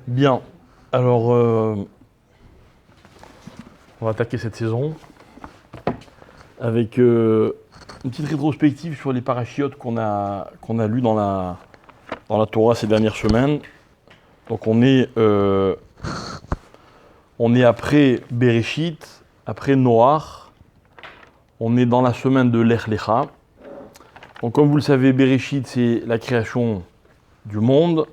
Bien, alors on va attaquer cette saison avec une petite rétrospective sur les parachiotes qu'on a lus dans la Torah ces dernières semaines. Donc on est après Bereshit, après Noach, on est dans la semaine de Lech Lecha. Donc comme vous le savez, Bereshit c'est la création du monde,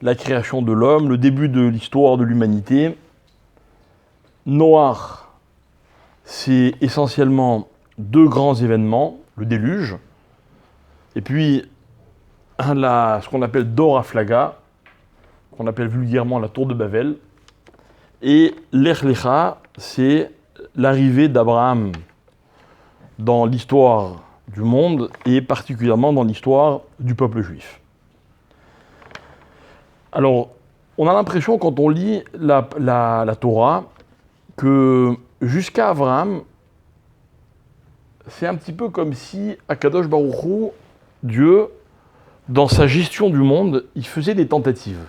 la création de l'homme, le début de l'histoire de l'humanité. Noach, c'est essentiellement deux grands événements, le déluge, et puis ce qu'on appelle Dor Haflaga, qu'on appelle vulgairement la tour de Babel, et Lech Lecha, c'est l'arrivée d'Abraham dans l'histoire du monde, et particulièrement dans l'histoire du peuple juif. Alors, on a l'impression, quand on lit la Torah, que jusqu'à Abraham, c'est un petit peu comme si Akadosh Baruch Hu, Dieu, dans sa gestion du monde, il faisait des tentatives.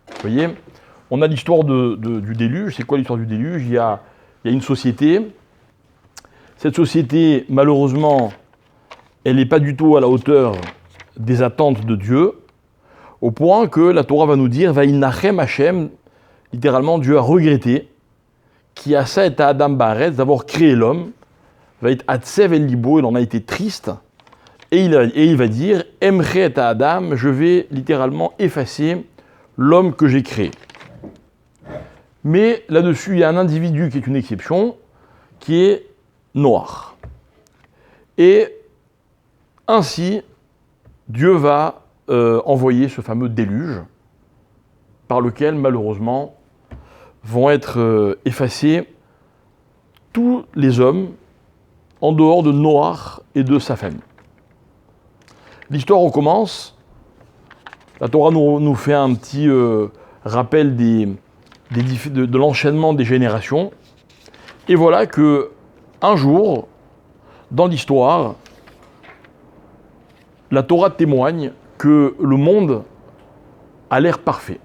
Vous voyez, on a l'histoire du déluge. C'est quoi l'histoire du déluge ? Il y a une société. Cette société, malheureusement, elle n'est pas du tout à la hauteur des attentes de Dieu, au point que la Torah va nous dire « Vaïnachem Hashem », littéralement, Dieu a regretté, qui a ça et à Adam Baaretz, d'avoir créé l'homme, va être Atsev El Libo, il en a été triste, et il va dire « Emre et à Adam », je vais littéralement effacer l'homme que j'ai créé. Mais là-dessus, il y a un individu qui est une exception, qui est Noach. Et ainsi, Dieu va envoyer ce fameux déluge, par lequel, malheureusement, vont être effacés tous les hommes en dehors de Noach et de sa famille. L'histoire recommence. La Torah nous fait un petit rappel de l'enchaînement des générations. Et voilà que un jour, dans l'histoire, la Torah témoigne que le monde a l'air parfait.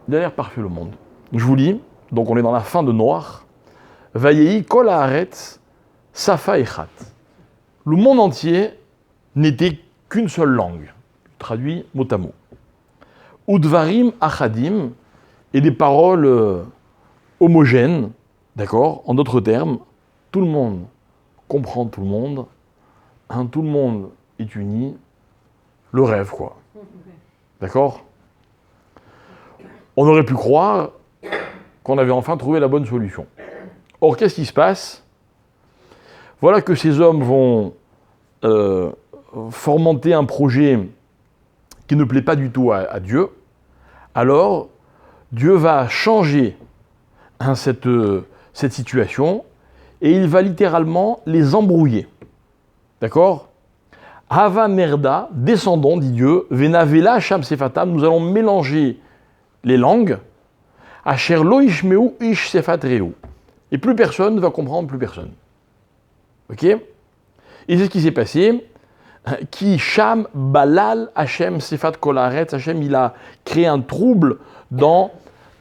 Il a l'air parfait, le monde. Je vous lis, donc on est dans la fin de Noach. Vayehi kol haaretz safa echat. Le monde entier n'était qu'une seule langue, traduit mot à mot. Udvarim achadim, et des paroles homogènes, d'accord ? En d'autres termes, tout le monde comprend tout le monde, tout le monde est uni, le rêve, quoi. D'accord ? On aurait pu croire qu'on avait enfin trouvé la bonne solution. Or, qu'est-ce qui se passe ? Voilà que ces hommes vont fomenter un projet qui ne plaît pas du tout à Dieu. Alors, Dieu va changer cette situation et il va littéralement les embrouiller. D'accord ? Hava merda, descendons, dit Dieu, vena vela sham sefatam, nous allons mélanger les langues, asher lo ishmeu ish sefat reu. Et plus personne ne va comprendre plus personne. Ok ? Et c'est ce qui s'est passé. Qui sham balal Hashem sefat kol haaretz. Hashem, il a créé un trouble dans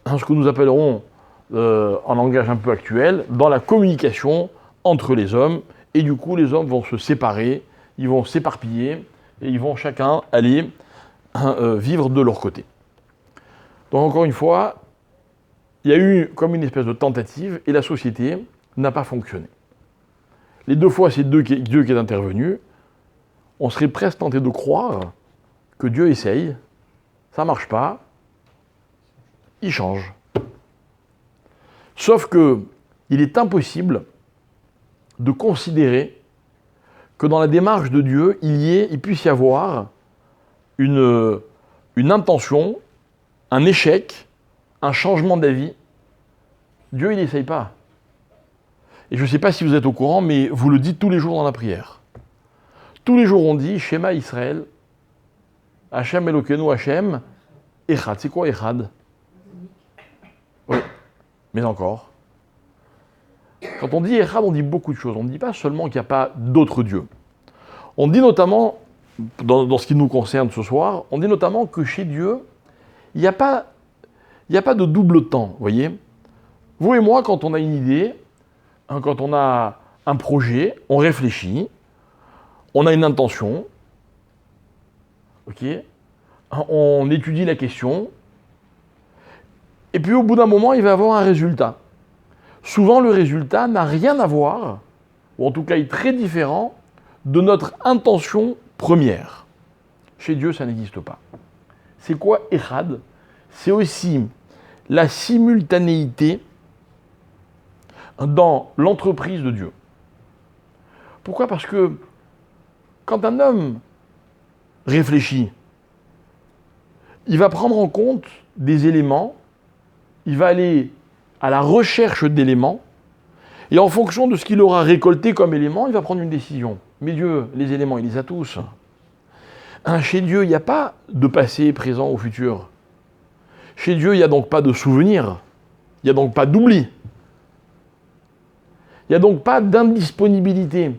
ce que nous appellerons, en langage un peu actuel, dans la communication entre les hommes. Et du coup, les hommes vont se séparer, ils vont s'éparpiller, et ils vont chacun aller vivre de leur côté. Donc encore une fois, il y a eu comme une espèce de tentative, et la société n'a pas fonctionné. Les deux fois, c'est Dieu qui est intervenu. On serait presque tenté de croire que Dieu essaye, ça ne marche pas, il change. Sauf que il est impossible de considérer que dans la démarche de Dieu, il puisse y avoir une intention, un échec, un changement d'avis. Dieu, il n'essaye pas. Et je ne sais pas si vous êtes au courant, mais vous le dites tous les jours dans la prière. tous les jours on dit Shema Israël, Hachem Elokeinu Hachem, Echad. C'est quoi Echad? Oui, mais encore. Quand on dit Echad, on dit beaucoup de choses. On ne dit pas seulement qu'il n'y a pas d'autres dieux. On dit notamment, dans ce qui nous concerne ce soir, on dit notamment que chez Dieu, il n'y a pas de double temps, vous voyez. Vous et moi, quand on a une idée, quand on a un projet, on réfléchit, on a une intention, ok, on étudie la question, et puis au bout d'un moment, il va y avoir un résultat. Souvent, le résultat n'a rien à voir, ou en tout cas est très différent, de notre intention première. Chez Dieu, ça n'existe pas. C'est quoi Echad? C'est aussi la simultanéité dans l'entreprise de Dieu. Pourquoi? Parce que quand un homme réfléchit, il va prendre en compte des éléments, il va aller à la recherche d'éléments, et en fonction de ce qu'il aura récolté comme élément, il va prendre une décision. Mais Dieu, les éléments, il les a tous. Chez Dieu, il n'y a pas de passé, présent ou futur. Chez Dieu, il n'y a donc pas de souvenir, il n'y a donc pas d'oubli. Il n'y a donc pas d'indisponibilité.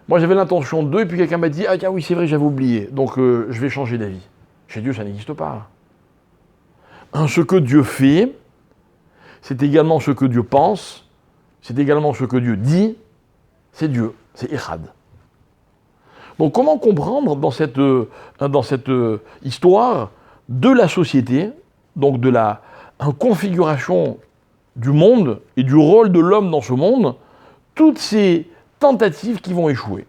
Moi, j'avais l'intention de, et puis quelqu'un m'a dit « Ah oui, c'est vrai, j'avais oublié, donc je vais changer d'avis. » Chez Dieu, ça n'existe pas. Ce que Dieu fait, c'est également ce que Dieu pense, c'est également ce que Dieu dit, c'est Dieu, c'est Echad. Donc comment comprendre dans cette histoire de la société, donc de la configuration du monde et du rôle de l'homme dans ce monde, toutes ces tentatives qui vont échouer.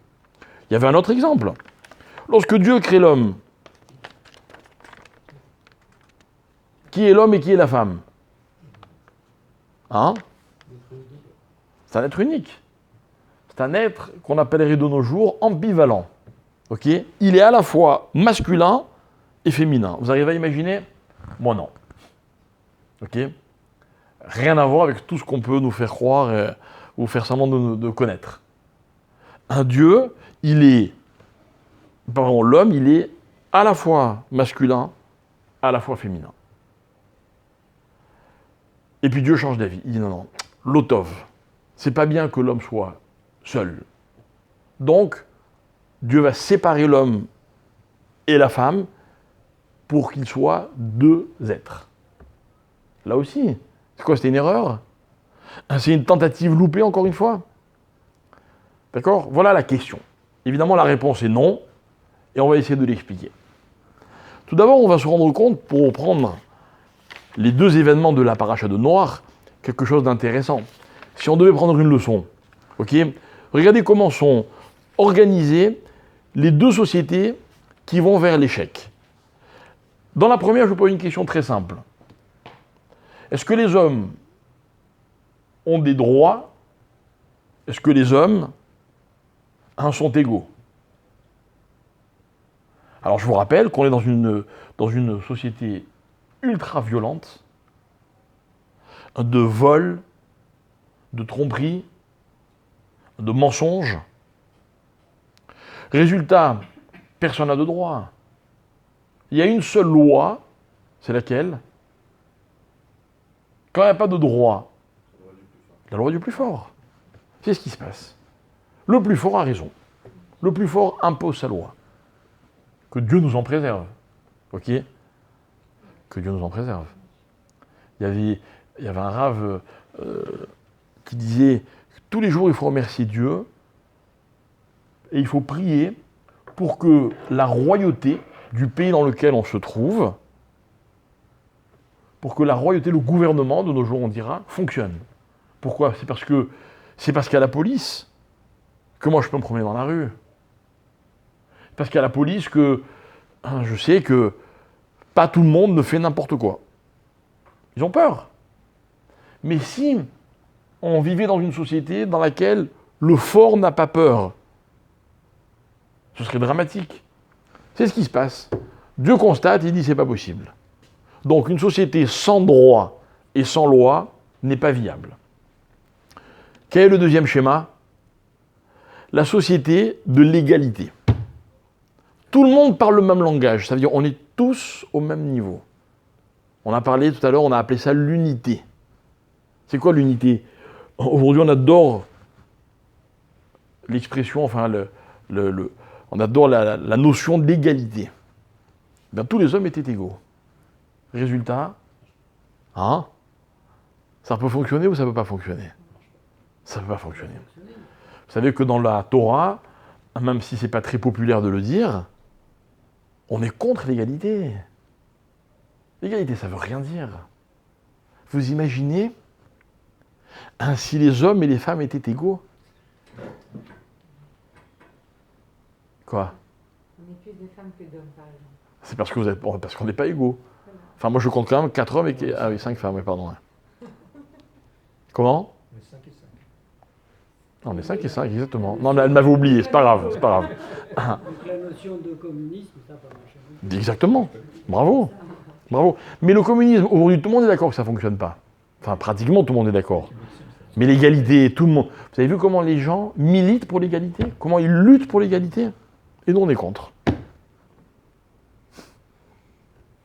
Il y avait un autre exemple. Lorsque Dieu crée l'homme, qui est l'homme et qui est la femme? Hein? C'est un être unique. C'est un être qu'on appellerait de nos jours ambivalent. Okay? Il est à la fois masculin et féminin. Vous arrivez à imaginer? Moi non. Okay? Rien à voir avec tout ce qu'on peut nous faire croire ou faire semblant de connaître. Un Dieu, l'homme, il est à la fois masculin, à la fois féminin. Et puis Dieu change d'avis. Il dit non, l'otov, c'est pas bien que l'homme soit seul. Donc, Dieu va séparer l'homme et la femme pour qu'ils soient deux êtres. Là aussi, c'est quoi? C'était une erreur? C'est une tentative loupée, encore une fois? D'accord? Voilà la question. Évidemment, la réponse est non, et on va essayer de l'expliquer. Tout d'abord, on va se rendre compte, pour prendre les deux événements de la paracha de Noach, quelque chose d'intéressant. Si on devait prendre une leçon, ok, regardez comment sont organisées les deux sociétés qui vont vers l'échec. Dans la première, je vous pose une question très simple. Est-ce que les hommes ont des droits? Est-ce que les hommes sont égaux? Alors je vous rappelle qu'on est dans une société ultra violente, de vol, de tromperie, de mensonges. Résultat, personne n'a de droit. Il y a une seule loi, c'est laquelle? Quand il n'y a pas de droit, la loi du plus fort. C'est ce qui se passe. Le plus fort a raison. Le plus fort impose sa loi. Que Dieu nous en préserve. Ok? Que Dieu nous en préserve. Il y avait un rave qui disait que tous les jours il faut remercier Dieu et il faut prier pour que la royauté du pays dans lequel on se trouve, pour que la royauté, le gouvernement, de nos jours on dira, fonctionne. Pourquoi? C'est parce qu'à la police que moi je peux me promener dans la rue. Parce qu'à la police que je sais que pas tout le monde ne fait n'importe quoi. Ils ont peur. Mais si on vivait dans une société dans laquelle le fort n'a pas peur, ce serait dramatique. C'est ce qui se passe. Dieu constate, il dit c'est pas possible. Donc une société sans droit et sans loi n'est pas viable. Quel est le deuxième schéma? La société de l'égalité. tout le monde parle le même langage. Ça veut dire on est tous au même niveau. On a parlé tout à l'heure, on a appelé ça l'unité. C'est quoi l'unité? Aujourd'hui, on adore l'expression, enfin, on adore la notion de l'égalité. Bien, tous les hommes étaient égaux. Résultat, hein? Ça peut fonctionner ou ça ne peut pas fonctionner? Ça ne peut pas fonctionner. Vous savez que dans la Torah, même si ce n'est pas très populaire de le dire, on est contre l'égalité. L'égalité, ça ne veut rien dire. Vous imaginez si les hommes et les femmes étaient égaux? Quoi? On est plus de femmes que d'hommes, par exemple. C'est parce qu'on n'est pas égaux. Enfin, moi, je compte quand même 4 hommes et 5 femmes, oui, pardon. Comment? On est 5 et 5. On est 5 et 5, exactement. Non, elle m'avait oublié, c'est pas grave, c'est pas grave. Donc la notion de communisme, ça n'a pas marché. Exactement. Bravo. Bravo. Mais le communisme, aujourd'hui, tout le monde est d'accord que ça ne fonctionne pas. Enfin, pratiquement tout le monde est d'accord. Mais l'égalité, tout le monde... Vous avez vu comment les gens militent pour l'égalité? Comment ils luttent pour l'égalité? Et nous, on est contre.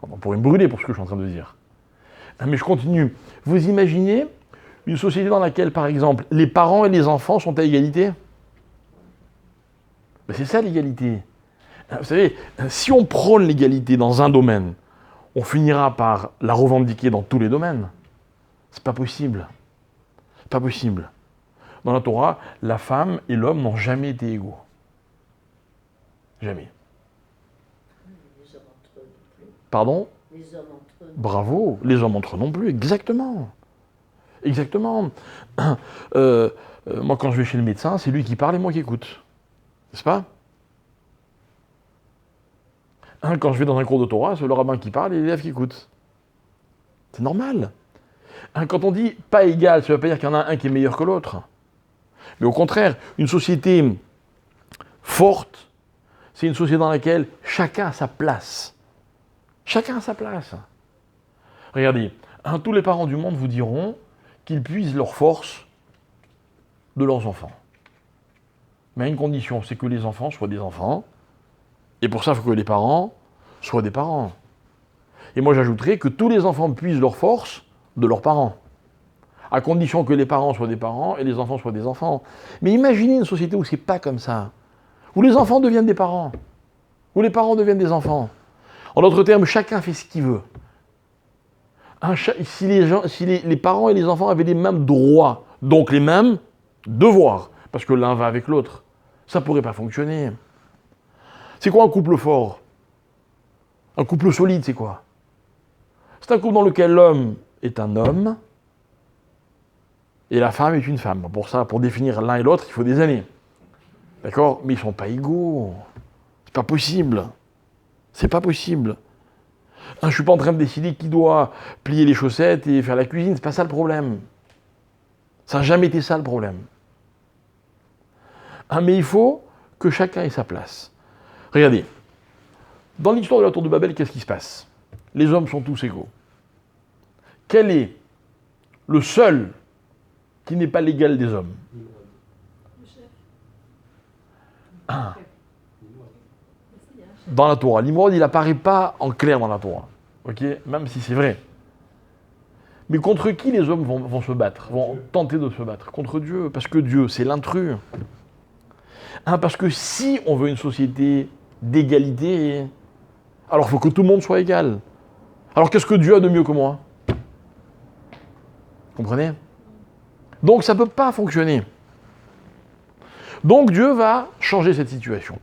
On pourrait me brûler pour ce que je suis en train de dire. Mais je continue. Vous imaginez une société dans laquelle, par exemple, les parents et les enfants sont à égalité? Ben, c'est ça l'égalité. Vous savez, si on prône l'égalité dans un domaine, on finira par la revendiquer dans tous les domaines. C'est pas possible. C'est pas possible. Dans la Torah, la femme et l'homme n'ont jamais été égaux. Jamais. Les hommes entre eux non plus. Pardon? Les hommes entre eux. Bravo. Les hommes entre eux non plus. Exactement. Exactement. Moi, quand je vais chez le médecin, c'est lui qui parle et moi qui écoute. N'est-ce pas? Quand je vais dans un cours de Torah, c'est le rabbin qui parle et l'élève qui écoute. C'est normal. Quand on dit pas égal, ça ne veut pas dire qu'il y en a un qui est meilleur que l'autre. Mais au contraire, une société forte, c'est une société dans laquelle chacun a sa place. Chacun a sa place. Regardez, tous les parents du monde vous diront qu'ils puisent leur force de leurs enfants. Mais à une condition, c'est que les enfants soient des enfants. Et pour ça, il faut que les parents soient des parents. Et moi, j'ajouterais que tous les enfants puisent leur force de leurs parents. À condition que les parents soient des parents et les enfants soient des enfants. Mais imaginez une société où c'est pas comme ça. Où les enfants deviennent des parents. Où les parents deviennent des enfants. En d'autres termes, chacun fait ce qu'il veut. Si les parents et les enfants avaient les mêmes droits, donc les mêmes devoirs, parce que l'un va avec l'autre, ça ne pourrait pas fonctionner. C'est quoi un couple fort? Un couple solide, c'est quoi? C'est un couple dans lequel l'homme est un homme et la femme est une femme. Pour ça, pour définir l'un et l'autre, il faut des années. D'accord? Mais ils ne sont pas égaux. C'est pas possible. C'est pas possible. Je ne suis pas en train de décider qui doit plier les chaussettes et faire la cuisine. C'est pas ça le problème. Ça n'a jamais été ça le problème. Mais il faut que chacun ait sa place. Regardez, dans l'histoire de la tour de Babel, qu'est-ce qui se passe? Les hommes sont tous égaux. Quel est le seul qui n'est pas l'égal des hommes? Dans la Torah. Nimrod, il n'apparaît pas en clair dans la Torah. Okay? Même si c'est vrai. Mais contre qui les hommes vont se battre? Vont tenter de se battre? Contre Dieu. Parce que Dieu, c'est l'intrus. Parce que si on veut une société d'égalité, alors il faut que tout le monde soit égal. Alors qu'est-ce que Dieu a de mieux que moi? Comprenez? Donc ça ne peut pas fonctionner. Donc Dieu va changer cette situation.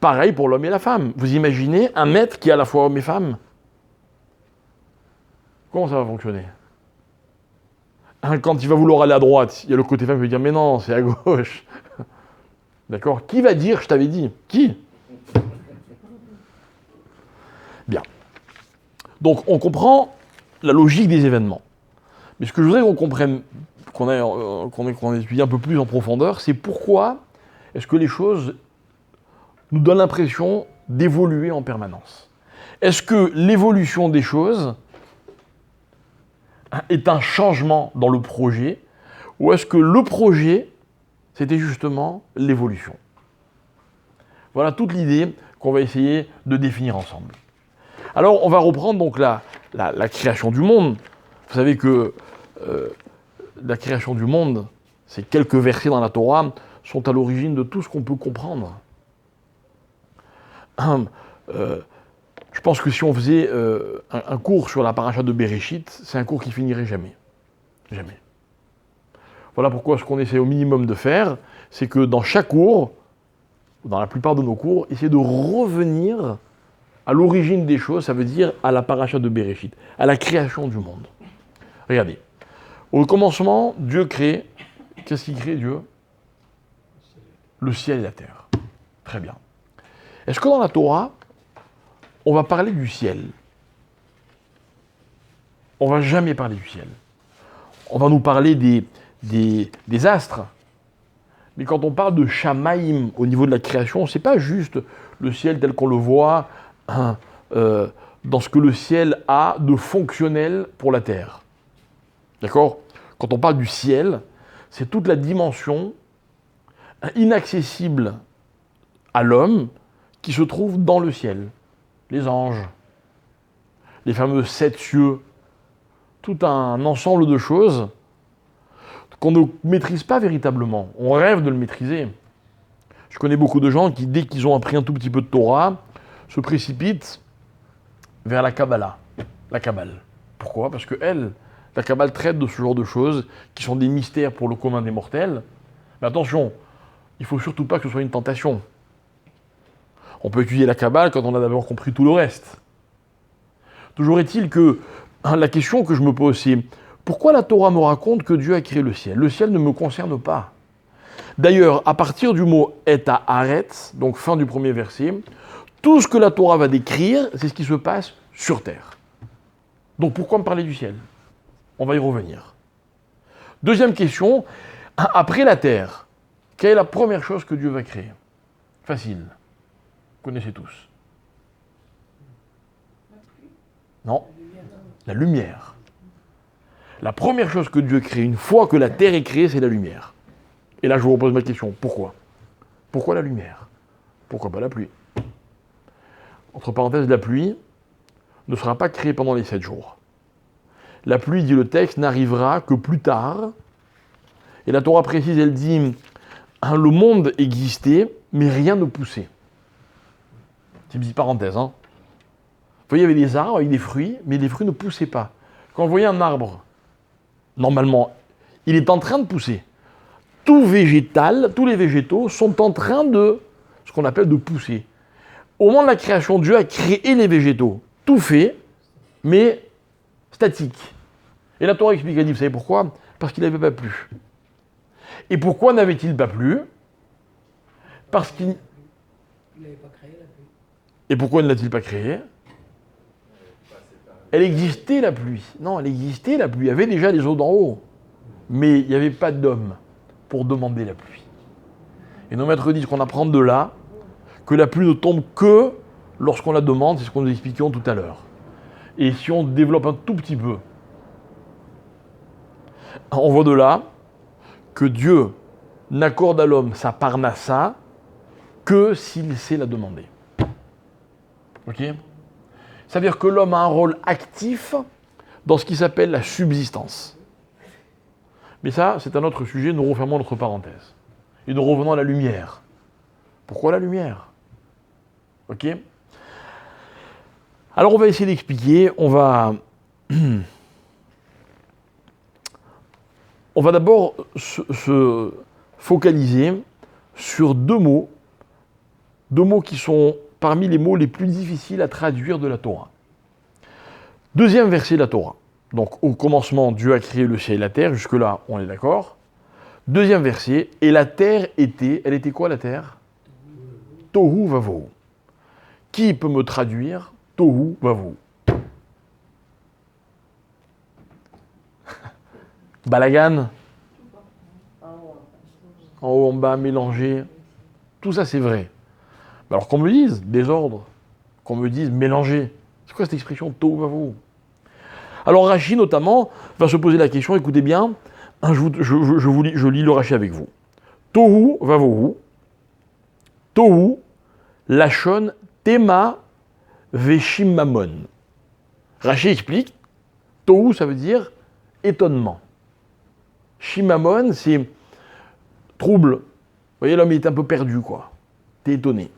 Pareil pour l'homme et la femme. Vous imaginez un maître qui est à la fois homme et femme? Comment ça va fonctionner? Quand il va vouloir aller à droite, il y a le côté femme qui va dire « mais non, c'est à gauche ». D'accord? Qui va dire « je t'avais dit » ? Qui? Bien. Donc on comprend la logique des événements. Mais ce que je voudrais qu'on comprenne, qu'on étudie un peu plus en profondeur, c'est pourquoi est-ce que les choses nous donnent l'impression d'évoluer en permanence. Est-ce que l'évolution des choses est un changement dans le projet, ou est-ce que le projet, c'était justement l'évolution? Voilà toute l'idée qu'on va essayer de définir ensemble. Alors, on va reprendre donc la création du monde. Vous savez que la création du monde, ces quelques versets dans la Torah, sont à l'origine de tout ce qu'on peut comprendre. Je pense que si on faisait un cours sur la paracha de Bereshit, c'est un cours qui finirait jamais. Jamais. Voilà pourquoi ce qu'on essaie au minimum de faire, c'est que dans chaque cours, dans la plupart de nos cours, essayer de revenir à l'origine des choses, ça veut dire à la paracha de Bereshit, à la création du monde. Regardez. Au commencement, Dieu crée. Qu'est-ce qu'il crée, Dieu? Le ciel et la terre. Très bien. Est-ce que dans la Torah, on va parler du ciel? On ne va jamais parler du ciel. On va nous parler des astres. Mais quand on parle de Shamaïm au niveau de la création, ce n'est pas juste le ciel tel qu'on le voit dans ce que le ciel a de fonctionnel pour la terre. D'accord? Quand on parle du ciel, c'est toute la dimension inaccessible à l'homme qui se trouve dans le ciel. Les anges, les fameux 7 cieux, tout un ensemble de choses qu'on ne maîtrise pas véritablement. On rêve de le maîtriser. Je connais beaucoup de gens qui, dès qu'ils ont appris un tout petit peu de Torah, se précipitent vers la Kabbalah, la Kabbale. Pourquoi? Parce que la Kabbale traite de ce genre de choses qui sont des mystères pour le commun des mortels. Mais attention, il ne faut surtout pas que ce soit une tentation. On peut étudier la Kabbale quand on a d'abord compris tout le reste. Toujours est-il que la question que je me pose, c'est pourquoi la Torah me raconte que Dieu a créé le ciel? Le ciel ne me concerne pas. D'ailleurs, à partir du mot « et à aretz », donc fin du premier verset, tout ce que la Torah va décrire, c'est ce qui se passe sur terre. Donc pourquoi me parler du ciel? On va y revenir. Deuxième question, après la terre, quelle est la première chose que Dieu va créer? Facile. Vous connaissez tous. Non? La lumière. La première chose que Dieu crée, une fois que la terre est créée, c'est la lumière. Et là, je vous repose ma question. Pourquoi? Pourquoi la lumière? Pourquoi pas la pluie? Entre parenthèses, la pluie ne sera pas créée pendant les 7 jours. La pluie, dit le texte, n'arrivera que plus tard. Et la Torah précise, elle dit, le monde existait, mais rien ne poussait. C'est une petite parenthèse. Vous voyez, il y avait des arbres avec des fruits, mais les fruits ne poussaient pas. Quand vous voyez un arbre, normalement, il est en train de pousser. Tout végétal, tous les végétaux sont en train de, ce qu'on appelle de pousser. Au moment de la création, Dieu a créé les végétaux. Tout fait, mais statique. Et la Torah explique, elle dit, vous savez pourquoi? Parce qu'il n'avait pas plu. Et pourquoi n'avait-il pas plu? Parce qu'il... Il n'avait pas créé la pluie. Et pourquoi ne l'a-t-il pas créée? Elle existait la pluie. Non, elle existait la pluie. Il y avait déjà les eaux d'en haut. Mais il n'y avait pas d'homme pour demander la pluie. Et nos maîtres disent qu'on apprend de là que la pluie ne tombe que lorsqu'on la demande, c'est ce que nous expliquions tout à l'heure. Et si on développe un tout petit peu, on voit de là que Dieu n'accorde à l'homme sa parnassa que s'il sait la demander. Ok? Ça veut dire que l'homme a un rôle actif dans ce qui s'appelle la subsistance. Mais ça, c'est un autre sujet, nous refermons notre parenthèse. Et nous revenons à la lumière. Pourquoi la lumière? Ok? Alors on va essayer d'expliquer, on va d'abord se focaliser sur deux mots qui sont parmi les mots les plus difficiles à traduire de la Torah. Deuxième verset de la Torah. Donc au commencement, Dieu a créé le ciel et la terre, jusque-là on est d'accord. Deuxième verset, et la terre était, elle était quoi la terre? Tohu vavohu. Qui peut me traduire Tohu vavohu? Balagan, en haut, en bas, mélangé, tout ça c'est vrai. Alors qu'on me dise désordre, qu'on me dise mélanger, c'est quoi cette expression Tohu vavohu? Alors Rashi notamment va se poser la question, écoutez bien, je lis le Rashi avec vous. Tohu vavohu, Tohu Lachon tema veshimamon. Rachi explique, tohu ça veut dire étonnement. Shimamon c'est trouble. Vous voyez, l'homme est un peu perdu, quoi. T'es étonné.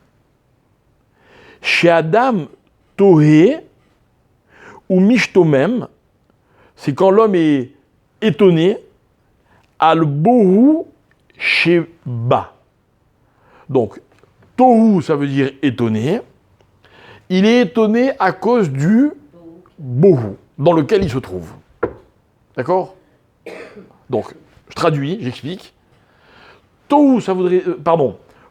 Chez Adam, tohé ou mishtomem, c'est quand l'homme est étonné, al bohu sheba. Donc, tohu, ça veut dire étonné. Il est étonné à cause du bohu, dans lequel il se trouve. D'accord? Donc, je traduis, j'explique. Tohu, ça voudrait...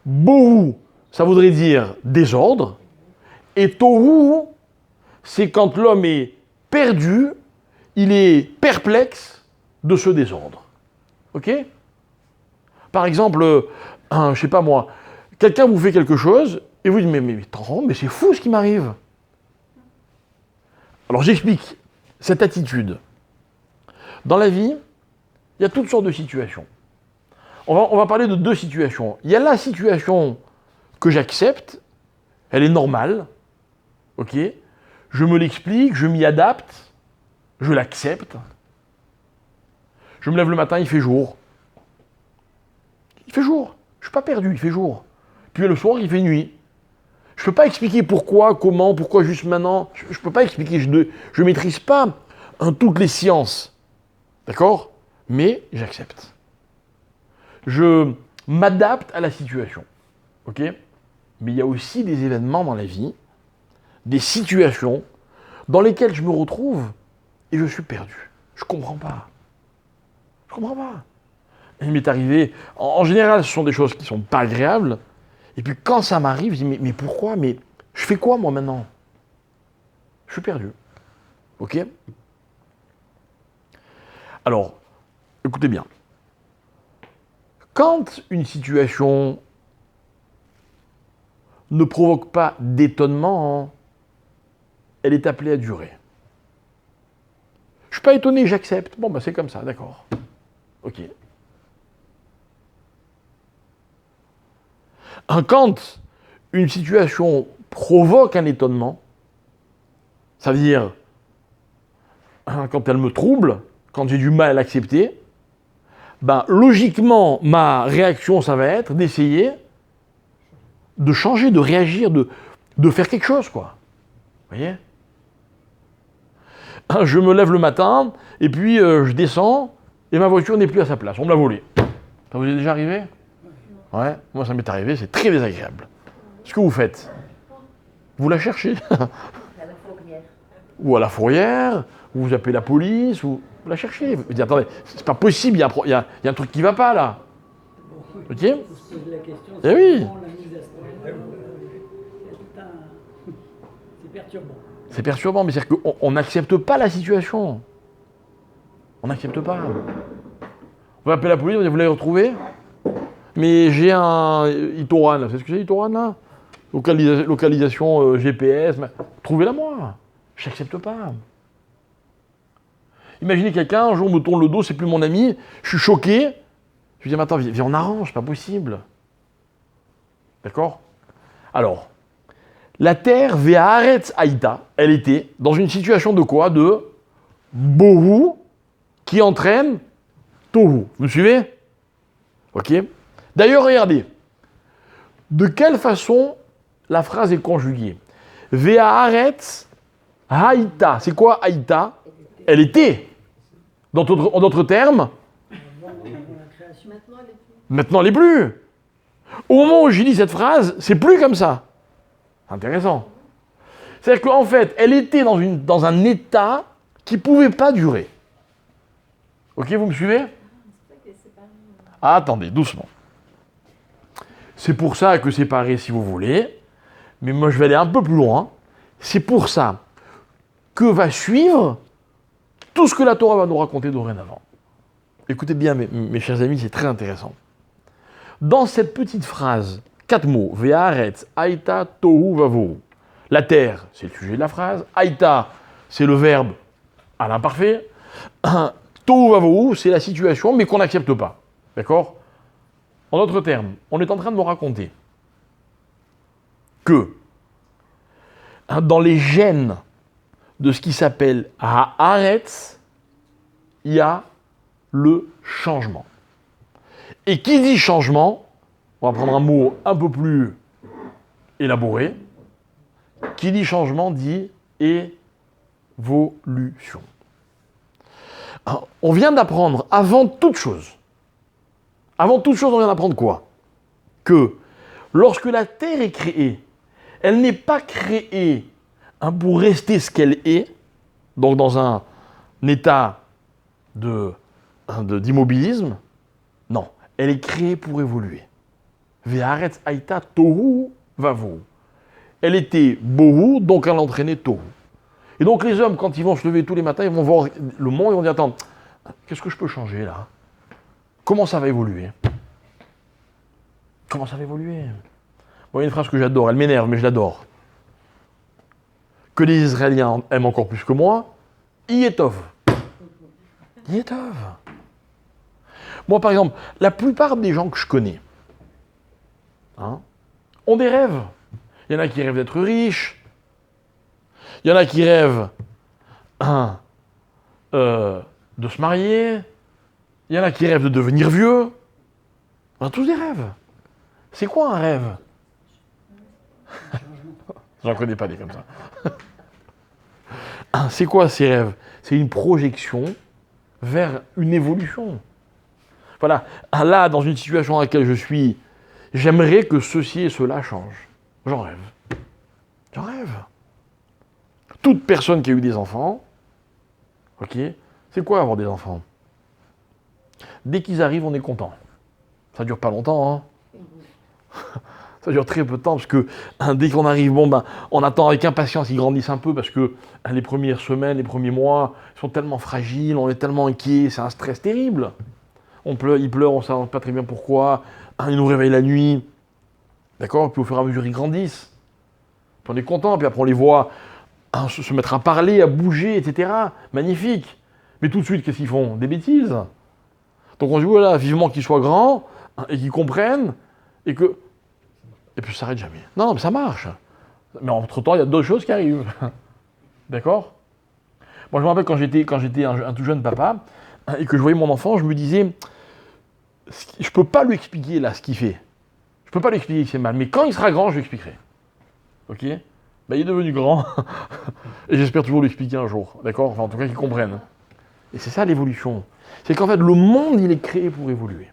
bohu, ça voudrait dire désordre. Et tohu, c'est quand l'homme est perdu, il est perplexe de ce désordre. Ok? Par exemple, je sais pas moi, quelqu'un vous fait quelque chose, et vous dites, mais c'est fou ce qui m'arrive. Alors j'explique cette attitude. Dans la vie, il y a toutes sortes de situations. On va parler de deux situations. Il y a la situation que j'accepte, elle est normale, ok? Je me l'explique, je m'y adapte, je l'accepte. Je me lève le matin, il fait jour. Il fait jour. Je ne suis pas perdu, il fait jour. Puis le soir, il fait nuit. Je ne peux pas expliquer pourquoi, comment, pourquoi juste maintenant. Je ne peux pas expliquer, je ne maîtrise pas toutes les sciences. D'accord? Mais j'accepte. Je m'adapte à la situation. Ok? Mais il y a aussi des événements dans la vie, des situations dans lesquelles je me retrouve et je suis perdu. Je ne comprends pas. Je ne comprends pas. Il m'est arrivé, en général, ce sont des choses qui ne sont pas agréables. Et puis quand ça m'arrive, je dis, mais pourquoi? Mais je fais quoi, moi, maintenant? Je suis perdu. Ok? Alors, écoutez bien. Quand une situation ne provoque pas d'étonnement, elle est appelée à durer. Je ne suis pas étonné, j'accepte. Bon, c'est comme ça, d'accord. Ok. Quand une situation provoque un étonnement, ça veut dire quand elle me trouble, quand j'ai du mal à l'accepter, logiquement, ma réaction, ça va être d'essayer de changer, de réagir, de faire quelque chose, quoi. Vous voyez? Je me lève le matin, et puis je descends, et ma voiture n'est plus à sa place. On me l'a volée. Ça vous est déjà arrivé? Ouais, moi ça m'est arrivé, c'est très désagréable. Ce que vous faites, vous la cherchez. À la fourrière. Ou à la fourrière, ou vous appelez la police, ou vous la cherchez. Vous dites, attendez, c'est pas possible, il y a un truc qui va pas là. Ok? On se pose la question, Eh oui. comment on l'a mise à ce point-là. C'est perturbant. C'est perturbant, mais c'est-à-dire qu'on n'accepte pas la situation. On n'accepte pas. Vous appelez la police, vous l'avez retrouvé? Mais j'ai un Itoran, vous savez ce que c'est Itoran là? Localisation GPS, trouvez-la moi. Je n'accepte pas. Imaginez quelqu'un, un jour me tourne le dos, c'est plus mon ami, je suis choqué. Je lui dis, mais attends, viens, on arrange, c'est pas possible. D'accord? Alors, la terre, Ve'aretz Haïta, elle était dans une situation de quoi? De bohu qui entraîne tohu. Vous me suivez? Ok? D'ailleurs, regardez. De quelle façon la phrase est conjuguée? Ve'aretz Haïta. C'est quoi Haïta? Elle était. En d'autres termes, maintenant elle n'est plus. Au moment où j'ai dit cette phrase, c'est plus comme ça. Intéressant. C'est-à-dire qu'en fait, elle était dans un état qui ne pouvait pas durer. Ok, vous me suivez? Ah, attendez, doucement. C'est pour ça que c'est pareil si vous voulez, mais moi je vais aller un peu plus loin. C'est pour ça que va suivre tout ce que la Torah va nous raconter dorénavant. Écoutez bien, mes chers amis, c'est très intéressant. Dans cette petite phrase, 4 mots, Ve'aretz, Haïta, Tohu, Vavohu. La terre, c'est le sujet de la phrase. Haïta, c'est le verbe à l'imparfait. Tohu, Vavohu, c'est la situation, mais qu'on n'accepte pas. D'accord? En d'autres termes, on est en train de me raconter que dans les gènes de ce qui s'appelle Haaretz, il y a le changement. Et qui dit changement, on va prendre un mot un peu plus élaboré, qui dit changement dit évolution. Alors, on vient d'apprendre, avant toute chose, on vient d'apprendre quoi? Que lorsque la Terre est créée, elle n'est pas créée pour rester ce qu'elle est, donc dans un état d'immobilisme. Non, elle est créée pour évoluer. Ve'aretz haïta tohu vavohu. Elle était bohu, donc elle entraînait tohu. Et donc les hommes, quand ils vont se lever tous les matins, ils vont voir le monde et vont dire, attends, qu'est-ce que je peux changer là? Comment ça va évoluer? Comment ça va évoluer? Bon, il y a une phrase que j'adore, elle m'énerve, mais je l'adore. Que les Israéliens aiment encore plus que moi, Yetov. Yetov. Moi, par exemple, la plupart des gens que je connais ont des rêves. Il y en a qui rêvent d'être riches. Il y en a qui rêvent de se marier. Il y en a qui rêvent de devenir vieux. On a tous des rêves. C'est quoi un rêve? J'en connais pas des comme ça. C'est quoi ces rêves? C'est une projection vers une évolution. Voilà. Là, dans une situation dans laquelle je suis, j'aimerais que ceci et cela changent. J'en rêve. J'en rêve. Toute personne qui a eu des enfants, ok, c'est quoi avoir des enfants? Dès qu'ils arrivent, on est content. Ça dure pas longtemps, hein. Ça dure très peu de temps, parce que dès qu'on arrive, on attend avec impatience qu'ils grandissent un peu, parce que les premières semaines, les premiers mois, ils sont tellement fragiles, on est tellement inquiets, c'est un stress terrible. Ils pleurent, on ne sait pas très bien pourquoi, ils nous réveillent la nuit, d'accord? Puis au fur et à mesure, ils grandissent. Puis on est content, puis après on les voit se mettre à parler, à bouger, etc. Magnifique. Mais tout de suite, qu'est-ce qu'ils font? Des bêtises. Donc on se dit, voilà, vivement qu'ils soient grands, et qu'ils comprennent, et puis ça s'arrête jamais. Non, mais ça marche. Mais entre-temps, il y a d'autres choses qui arrivent. D'accord? Moi, je me rappelle quand j'étais un tout jeune papa, et que je voyais mon enfant, je me disais, je ne peux pas lui expliquer là ce qu'il fait. Je ne peux pas lui expliquer que c'est mal. Mais quand il sera grand, je lui expliquerai. Ok? Il est devenu grand. Et j'espère toujours lui expliquer un jour. D'accord? Enfin, en tout cas, qu'il comprenne. Et c'est ça l'évolution. C'est qu'en fait, le monde, il est créé pour évoluer.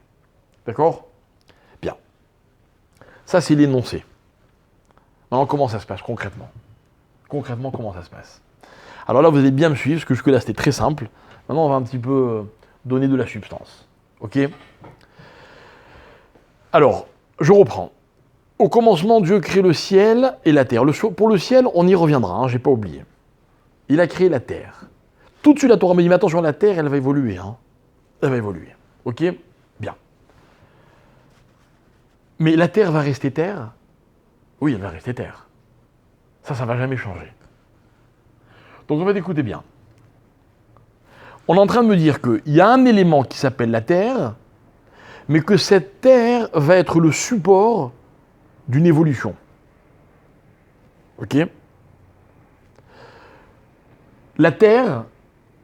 D'accord? Bien. Ça, c'est l'énoncé. Maintenant, comment ça se passe concrètement? Concrètement, comment ça se passe? Alors là, vous allez bien me suivre, parce que jusque-là, c'était très simple. Maintenant, on va un petit peu donner de la substance. Ok? Alors, je reprends. Au commencement, Dieu crée le ciel et la terre. Pour le ciel, on y reviendra, je n'ai pas oublié. Il a créé la terre. Tout de suite, la Torah me dit, mais attention, la terre, elle va évoluer. Elle va évoluer. Ok? Bien. Mais la terre va rester terre? Oui, elle va rester terre. Ça ne va jamais changer. Donc, en fait, écoutez bien. On est en train de me dire qu'il y a un élément qui s'appelle la terre, mais que cette terre va être le support d'une évolution. Ok? La terre,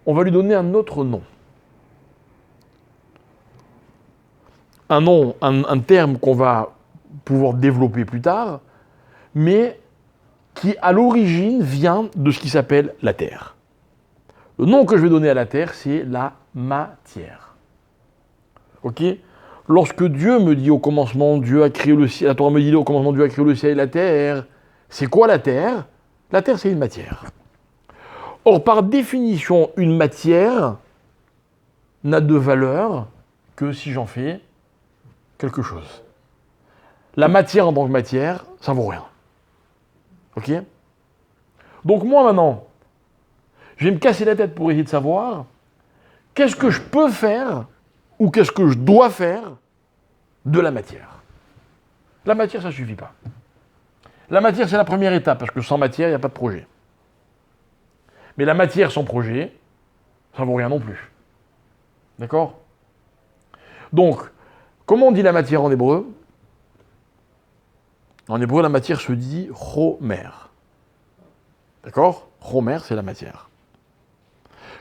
on va lui donner un autre nom. Un nom, un terme qu'on va pouvoir développer plus tard, mais qui à l'origine vient de ce qui s'appelle la terre. Le nom que je vais donner à la terre, c'est la matière. Ok? Lorsque Dieu me dit au commencement, Dieu a créé le ciel, la Torah me dit au commencement, Dieu a créé le ciel et la terre, c'est quoi la terre? La terre, c'est une matière. Or, par définition, une matière n'a de valeur que si j'en fais quelque chose. La matière en tant que matière, ça vaut rien. Ok? Donc moi maintenant, je vais me casser la tête pour essayer de savoir qu'est-ce que je peux faire ou qu'est-ce que je dois faire de la matière. La matière, ça ne suffit pas. La matière, c'est la première étape, parce que sans matière, il n'y a pas de projet. Mais la matière sans projet, ça ne vaut rien non plus. D'accord? Donc, comment on dit la matière en hébreu? En hébreu, la matière se dit chomer. D'accord? Chomer, c'est la matière.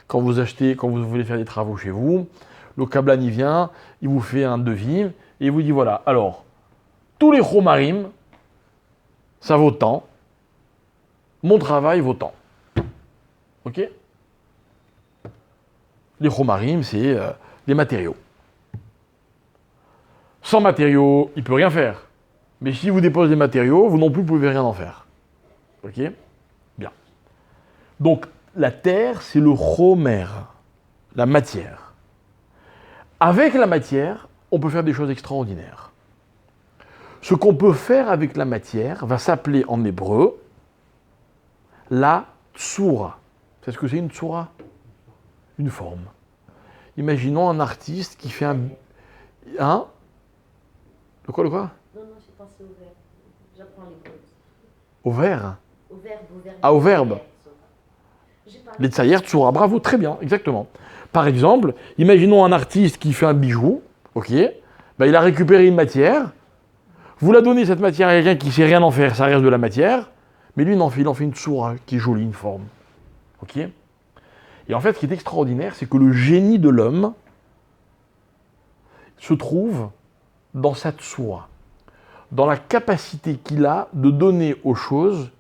Quand vous voulez faire des travaux chez vous, le Kablan y vient, il vous fait un devis, et il vous dit voilà, alors, tous les chomarim, ça vaut tant, mon travail vaut tant. Ok? Les chomarim, c'est les matériaux. Sans matériaux, il ne peut rien faire. Mais si vous déposez des matériaux, vous non plus ne pouvez rien en faire. Ok? Bien. Donc, la terre, c'est le chomer, la matière. Avec la matière, on peut faire des choses extraordinaires. Ce qu'on peut faire avec la matière va s'appeler en hébreu la tsura. C'est ce que c'est une tsura? Une forme. Imaginons un artiste qui fait un... Hein? Le quoi? Non, non, j'ai pensé au verbe. J'apprends les mots. Au verre? Au verbe, au verbe. Ah, au verbe. J'ai pas- Les tsayer tsura, bravo, très bien, exactement. Par exemple, imaginons un artiste qui fait un bijou, ok, ben, il a récupéré une matière, vous la donnez cette matière à quelqu'un qui ne sait rien en faire, ça reste de la matière, mais lui il en fait une tsura qui est jolie, une forme. Ok. Et en fait, ce qui est extraordinaire, c'est que le génie de l'homme se trouve dans sa tsura, dans la capacité qu'il a de donner aux choses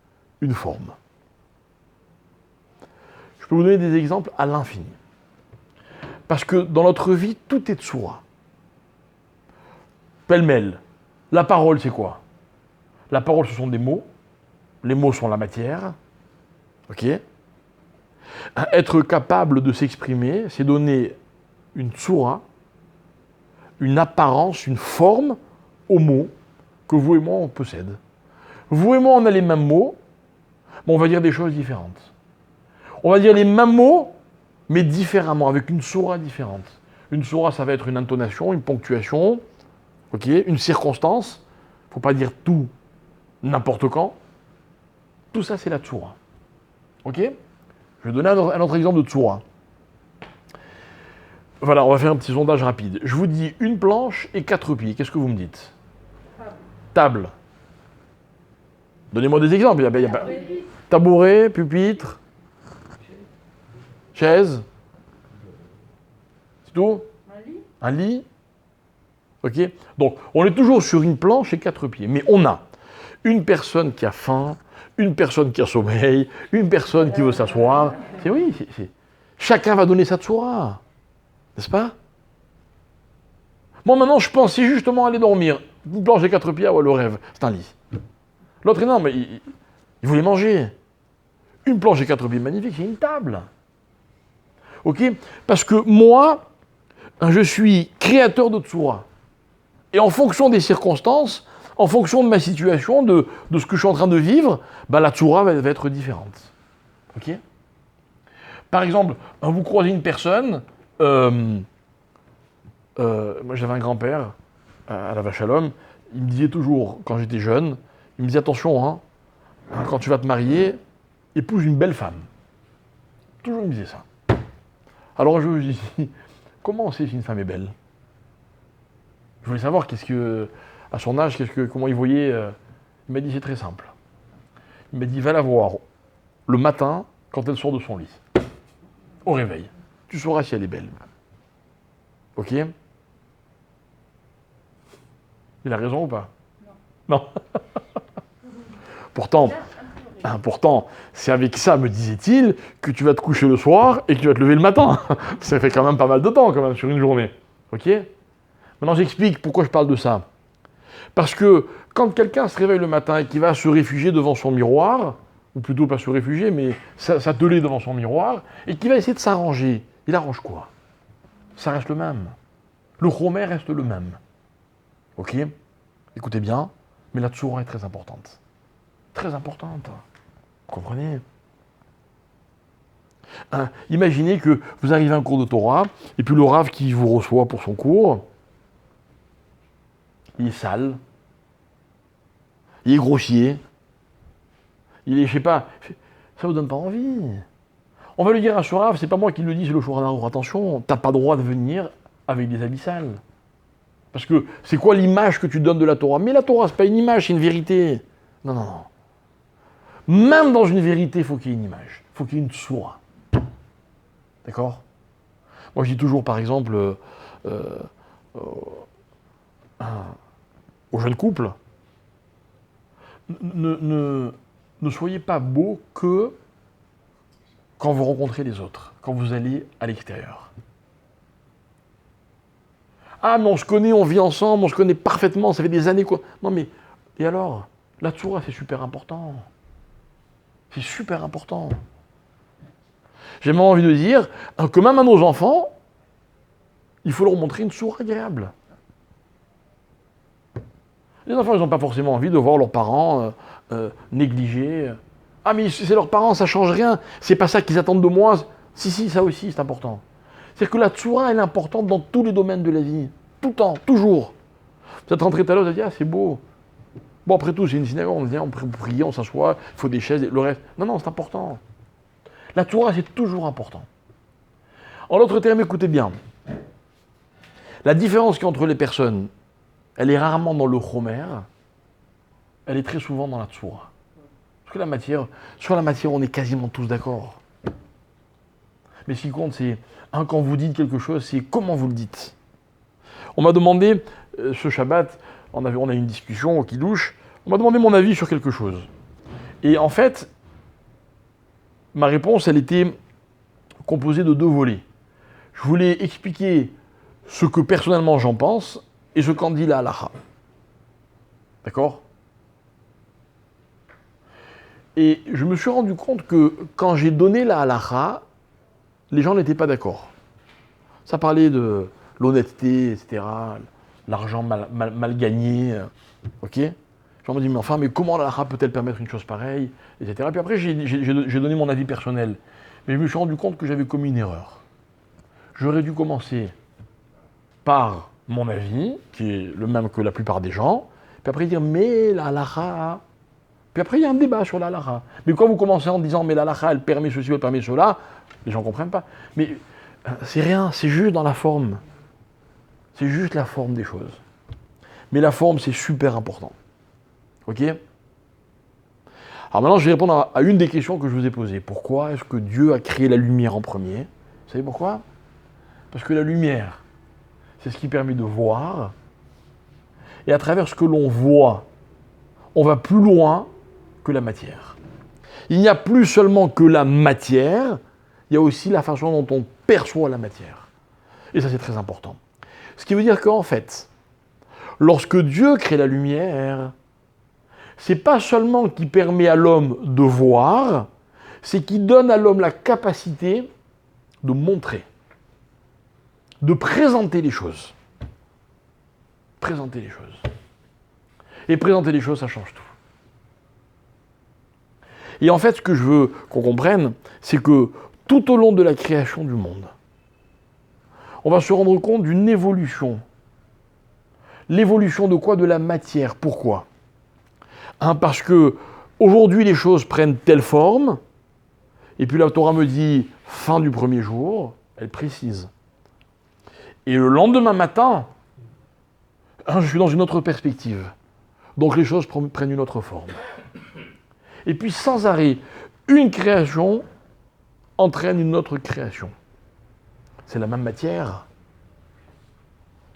une forme. Je peux vous donner des exemples à l'infini. Parce que dans notre vie, tout est tsura. Pêle-mêle. La parole, c'est quoi? La parole, ce sont des mots. Les mots sont la matière. Ok? Être capable de s'exprimer, c'est donner une tsura, une apparence, une forme aux mots que vous et moi, on possède. Vous et moi, on a les mêmes mots, mais on va dire des choses différentes. On va dire les mêmes mots, mais différemment, avec une tsura différente. Une tsura, ça va être une intonation, une ponctuation, ok, une circonstance. Il ne faut pas dire tout n'importe quand. Tout ça, c'est la tsura. Ok? Je vais donner un autre exemple de tsura. Voilà, on va faire un petit sondage rapide. Je vous dis une planche et 4 pieds. Qu'est-ce que vous me dites? Table. Donnez-moi des exemples. Il y a pas... Tabouret, pupitre, chaise. C'est tout? Un lit. Ok? Donc, on est toujours sur une planche et 4 pieds. Mais on a une personne qui a faim, une personne qui a sommeil, une personne qui veut s'asseoir. Chacun va donner sa tsura. N'est-ce pas? Moi, maintenant, je pense, si justement aller dormir, une planche et 4 pieds, ouais, le rêve, c'est un lit. L'autre, non, mais il voulait manger. Une planche et 4 pieds, magnifique, c'est une table. Ok? Parce que moi, je suis créateur de tsura. Et en fonction des circonstances, en fonction de ma situation, de ce que je suis en train de vivre, bah, la tsura va être différente. Ok? Par exemple, vous croisez une personne, moi j'avais un grand-père à la Vache à l'Homme, il me disait toujours, quand j'étais jeune, il me disait attention, hein, quand tu vas te marier, épouse une belle femme. Toujours il me disait ça. Alors je me dis, comment on sait si une femme est belle? Je voulais savoir à son âge, comment il voyait. Il m'a dit c'est très simple. Il m'a dit va la voir le matin quand elle sort de son lit, au réveil. Tu sauras si elle est belle. Ok? Il a raison ou pas? Non. Pourtant, c'est avec ça, me disait-il, que tu vas te coucher le soir et que tu vas te lever le matin. Ça fait quand même pas mal de temps, quand même, sur une journée. Ok? Maintenant, j'explique pourquoi je parle de ça. Parce que quand quelqu'un se réveille le matin et qu'il va se réfugier devant son miroir, ou plutôt pas se réfugier, mais s'atteler devant son miroir, et qu'il va essayer de s'arranger, il arrange quoi? Ça reste le même. Le chomer reste le même. Ok? Écoutez bien, mais la tsura est très importante. Très importante. Vous comprenez? Imaginez que vous arrivez à un cours de Torah, et puis le Rav qui vous reçoit pour son cours, il est sale, il est grossier, il est, je sais pas, ça vous donne pas envie. On va lui dire à ce Rav, c'est pas moi qui le dis, c'est le Shulchan Aruch, attention, t'as pas droit de venir avec des habits sales. Parce que c'est quoi l'image que tu donnes de la Torah? Mais la Torah, c'est pas une image, c'est une vérité. Non, non, non. Même dans une vérité, il faut qu'il y ait une image. Il faut qu'il y ait une tsura. D'accord? Moi, je dis toujours, par exemple, aux jeunes couples, ne soyez pas beaux que quand vous rencontrez les autres, quand vous allez à l'extérieur. Ah, mais on se connaît, on vit ensemble, on se connaît parfaitement, ça fait des années quoi. Non mais, et alors? La tsura, c'est super important. C'est super important. J'ai même envie de dire que même à nos enfants, il faut leur montrer une tsura agréable. Les enfants, ils n'ont pas forcément envie de voir leurs parents négligés. Ah, mais c'est leurs parents, ça ne change rien. C'est pas ça qu'ils attendent de moi. Si, ça aussi, c'est important. C'est-à-dire que la tsura, elle est importante dans tous les domaines de la vie. Tout le temps, toujours. Vous êtes rentré tout à l'heure, vous avez dit, ah, c'est beau. Bon, après tout, c'est une synagogue, on vient, on prie, on s'assoit, il faut des chaises, le reste. Non, c'est important. La tsura, c'est toujours important. En d'autres termes, écoutez bien. La différence qu'il y a entre les personnes, elle est rarement dans le chomer, elle est très souvent dans la tsura. Parce que la matière, sur la matière, on est quasiment tous d'accord. Mais ce qui compte, c'est, quand vous dites quelque chose, c'est comment vous le dites. On m'a demandé, ce Shabbat, on a eu une discussion au Kiddush, on m'a demandé mon avis sur quelque chose. Et en fait, ma réponse, elle était composée de 2 volets. Je voulais expliquer ce que personnellement j'en pense et ce qu'en dit la halacha. D'accord? Et je me suis rendu compte que quand j'ai donné la halacha, les gens n'étaient pas d'accord. Ça parlait de l'honnêteté, etc., l'argent mal gagné, ok? Les gens m'ont dit, mais comment la halacha peut-elle permettre une chose pareille, etc. Puis après, j'ai donné mon avis personnel. Mais je me suis rendu compte que j'avais commis une erreur. J'aurais dû commencer par mon avis, qui est le même que la plupart des gens, puis après dire, mais la halacha... Puis après, il y a un débat sur la halacha. Mais quand vous commencez en disant, mais la halacha, elle permet ceci, elle permet cela, les gens ne comprennent pas. Mais c'est rien, c'est juste dans la forme. C'est juste la forme des choses. Mais la forme, c'est super important. Ok? Alors maintenant, je vais répondre à une des questions que je vous ai posées. Pourquoi est-ce que Dieu a créé la lumière en premier? Vous savez pourquoi? Parce que la lumière, c'est ce qui permet de voir. Et à travers ce que l'on voit, on va plus loin que la matière. Il n'y a plus seulement que la matière, il y a aussi la façon dont on perçoit la matière. Et ça, c'est très important. Ce qui veut dire qu'en fait, lorsque Dieu crée la lumière, c'est pas seulement qu'il permet à l'homme de voir, c'est qu'il donne à l'homme la capacité de montrer, de présenter les choses. Présenter les choses. Et présenter les choses, ça change tout. Et en fait, ce que je veux qu'on comprenne, c'est que tout au long de la création du monde, on va se rendre compte d'une évolution. L'évolution de quoi? De la matière. Pourquoi? Parce que aujourd'hui, les choses prennent telle forme, et puis la Torah me dit fin du premier jour, elle précise. Et le lendemain matin, je suis dans une autre perspective. Donc les choses prennent une autre forme. Et puis sans arrêt, une création entraîne une autre création. C'est la même matière.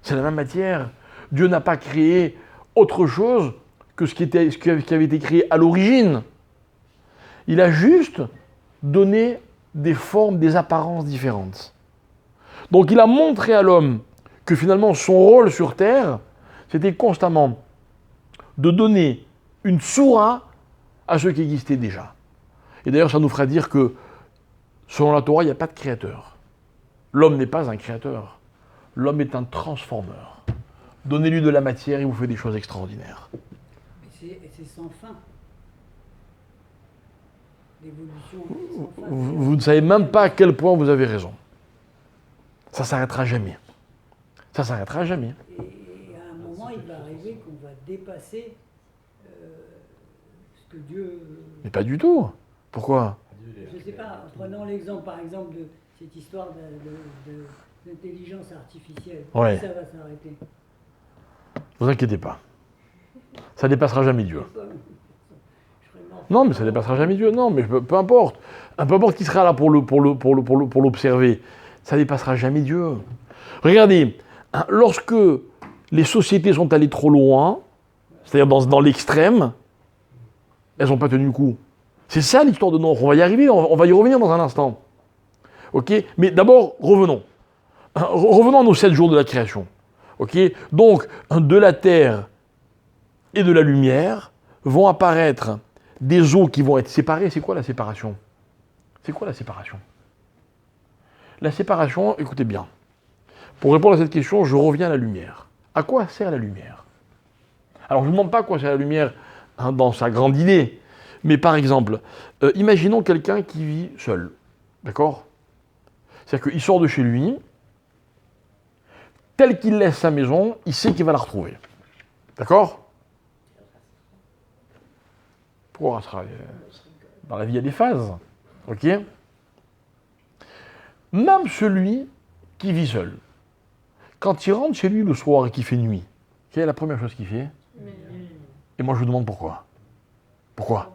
C'est la même matière. Dieu n'a pas créé autre chose que ce qui avait été créé à l'origine. Il a juste donné des formes, des apparences différentes. Donc il a montré à l'homme que finalement son rôle sur Terre, c'était constamment de donner une soura à ce qui existait déjà. Et d'ailleurs, ça nous fera dire que, selon la Torah, il n'y a pas de créateur. L'homme n'est pas un créateur. L'homme est un transformeur. Donnez-lui de la matière, il vous fait des choses extraordinaires. Et c'est sans fin. L'évolution est sans fin. Vous ne savez même pas à quel point vous avez raison. Ça ne s'arrêtera jamais. Ça ne s'arrêtera jamais. Et à un moment, il va arriver qu'on va dépasser ce que Dieu... Mais pas du tout. Pourquoi? Je ne sais pas, prenons l'exemple, par exemple, de cette histoire d'intelligence artificielle. Ouais. Ça va s'arrêter. Vous inquiétez pas. Ça dépassera jamais Dieu. Non, mais ça dépassera jamais Dieu. Non, mais peu importe. Peu importe qui sera là pour l'observer. Ça dépassera jamais Dieu. Regardez, lorsque les sociétés sont allées trop loin, c'est-à-dire dans l'extrême, elles n'ont pas tenu le coup. C'est ça l'histoire de Noé. On va y arriver, on va y revenir dans un instant. Ok ? Mais d'abord, revenons. Revenons à nos 7 jours de la création. Ok ? Donc, de la terre et de la lumière vont apparaître des eaux qui vont être séparées. C'est quoi la séparation ? C'est quoi la séparation ? La séparation, écoutez bien. Pour répondre à cette question, je reviens à la lumière. À quoi sert la lumière ? Alors, je ne vous demande pas à quoi sert la lumière dans sa grande idée. Mais par exemple, imaginons quelqu'un qui vit seul. D'accord ? C'est-à-dire qu'il sort de chez lui, tel qu'il laisse sa maison, il sait qu'il va la retrouver. D'accord ? Pourquoi ça sera dans la vie, il y a des phases. Ok ? Même celui qui vit seul, quand il rentre chez lui le soir et qu'il fait nuit, quelle est la première chose qu'il fait ? Et moi je vous demande pourquoi. Pourquoi ?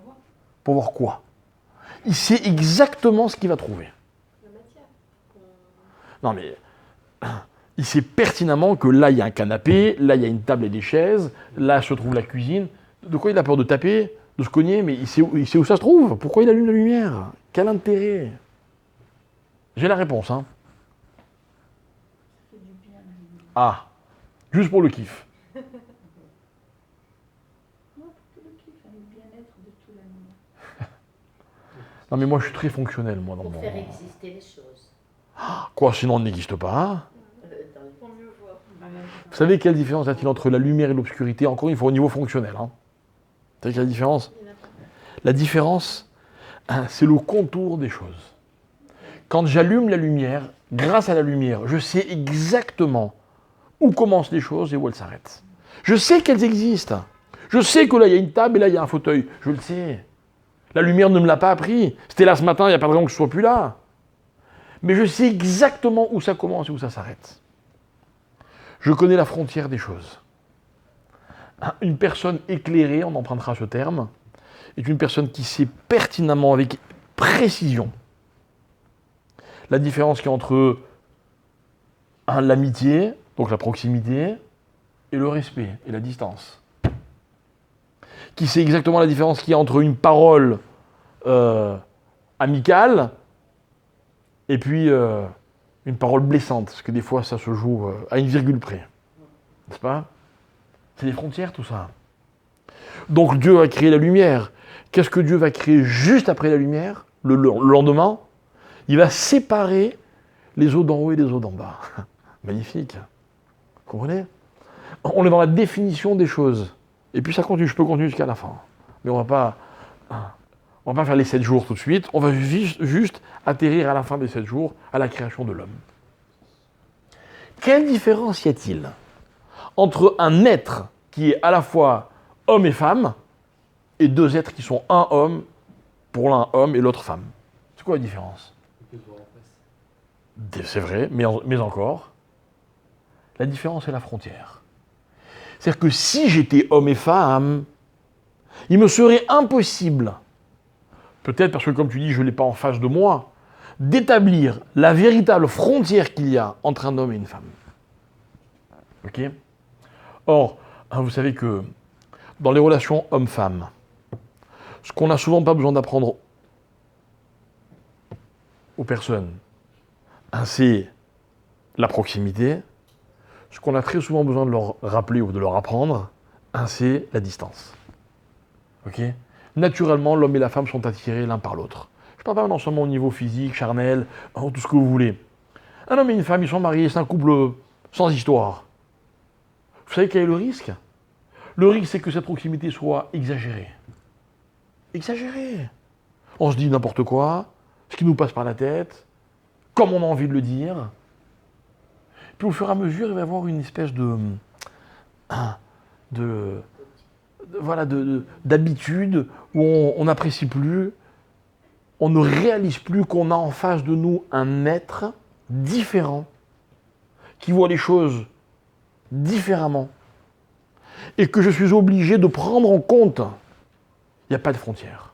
Pour voir quoi ? Il sait exactement ce qu'il va trouver. La matière. Non mais, il sait pertinemment que là il y a un canapé, là il y a une table et des chaises, là se trouve la cuisine. De quoi il a peur de taper, de se cogner, mais il sait où ça se trouve. Pourquoi il allume la lumière ? Quel intérêt ? J'ai la réponse, hein. Ça fait du bien, la lumière. Ah, juste pour le kiff. Non, pour tout le kiff, le bien-être de tout l'animal. Non mais moi je suis très fonctionnel, moi, dans Pour mon... faire exister les choses. Quoi, sinon on n'existe pas, hein ? Pour mieux voir. Vous savez quelle différence y a-t-il entre la lumière et l'obscurité ? Encore une fois, au niveau fonctionnel, hein. Vous savez quelle est la différence ? La différence, c'est le contour des choses. Quand j'allume la lumière, grâce à la lumière, je sais exactement où commencent les choses et où elles s'arrêtent. Je sais qu'elles existent. Je sais que là, il y a une table et là, il y a un fauteuil. Je le sais. La lumière ne me l'a pas appris. C'était là ce matin, il n'y a pas de raison que je ne sois plus là. Mais je sais exactement où ça commence et où ça s'arrête. Je connais la frontière des choses. Une personne éclairée, on empruntera ce terme, est une personne qui sait pertinemment, avec précision, la différence qu'il y a entre l'amitié, donc la proximité, et le respect et la distance. Qui sait exactement la différence qu'il y a entre une parole amicale et puis une parole blessante, parce que des fois ça se joue à une virgule près. N'est-ce pas ? C'est des frontières tout ça. Donc Dieu va créer la lumière. Qu'est-ce que Dieu va créer juste après la lumière, le lendemain ? Il va séparer les eaux d'en haut et les eaux d'en bas. Magnifique. Vous comprenez ? On est dans la définition des choses. Et puis ça continue, je peux continuer jusqu'à la fin. Mais on va pas faire les 7 jours tout de suite. On va juste atterrir à la fin des 7 jours, à la création de l'homme. Quelle différence y a-t-il entre un être qui est à la fois homme et femme, et 2 êtres qui sont un homme, pour l'un homme et l'autre femme ? C'est quoi la différence ? C'est vrai, mais encore, la différence est la frontière. C'est-à-dire que si j'étais homme et femme, il me serait impossible, peut-être parce que comme tu dis, je ne l'ai pas en face de moi, d'établir la véritable frontière qu'il y a entre un homme et une femme. Ok ? Or, vous savez que dans les relations homme-femme, ce qu'on n'a souvent pas besoin d'apprendre aux personnes, c'est la proximité. Ce qu'on a très souvent besoin de leur rappeler ou de leur apprendre, c'est la distance. Ok ? Naturellement, l'homme et la femme sont attirés l'un par l'autre. Je ne parle pas non seulement au niveau physique, charnel, tout ce que vous voulez. Un homme et une femme, ils sont mariés, c'est un couple sans histoire. Vous savez quel est le risque ? Le risque, c'est que cette proximité soit exagérée. Exagérée. On se dit n'importe quoi, ce qui nous passe par la tête, comme on a envie de le dire. Puis au fur et à mesure, il va y avoir une espèce d'habitude où on n'apprécie plus, on ne réalise plus qu'on a en face de nous un être différent, qui voit les choses différemment, et que je suis obligé de prendre en compte, il n'y a pas de frontière.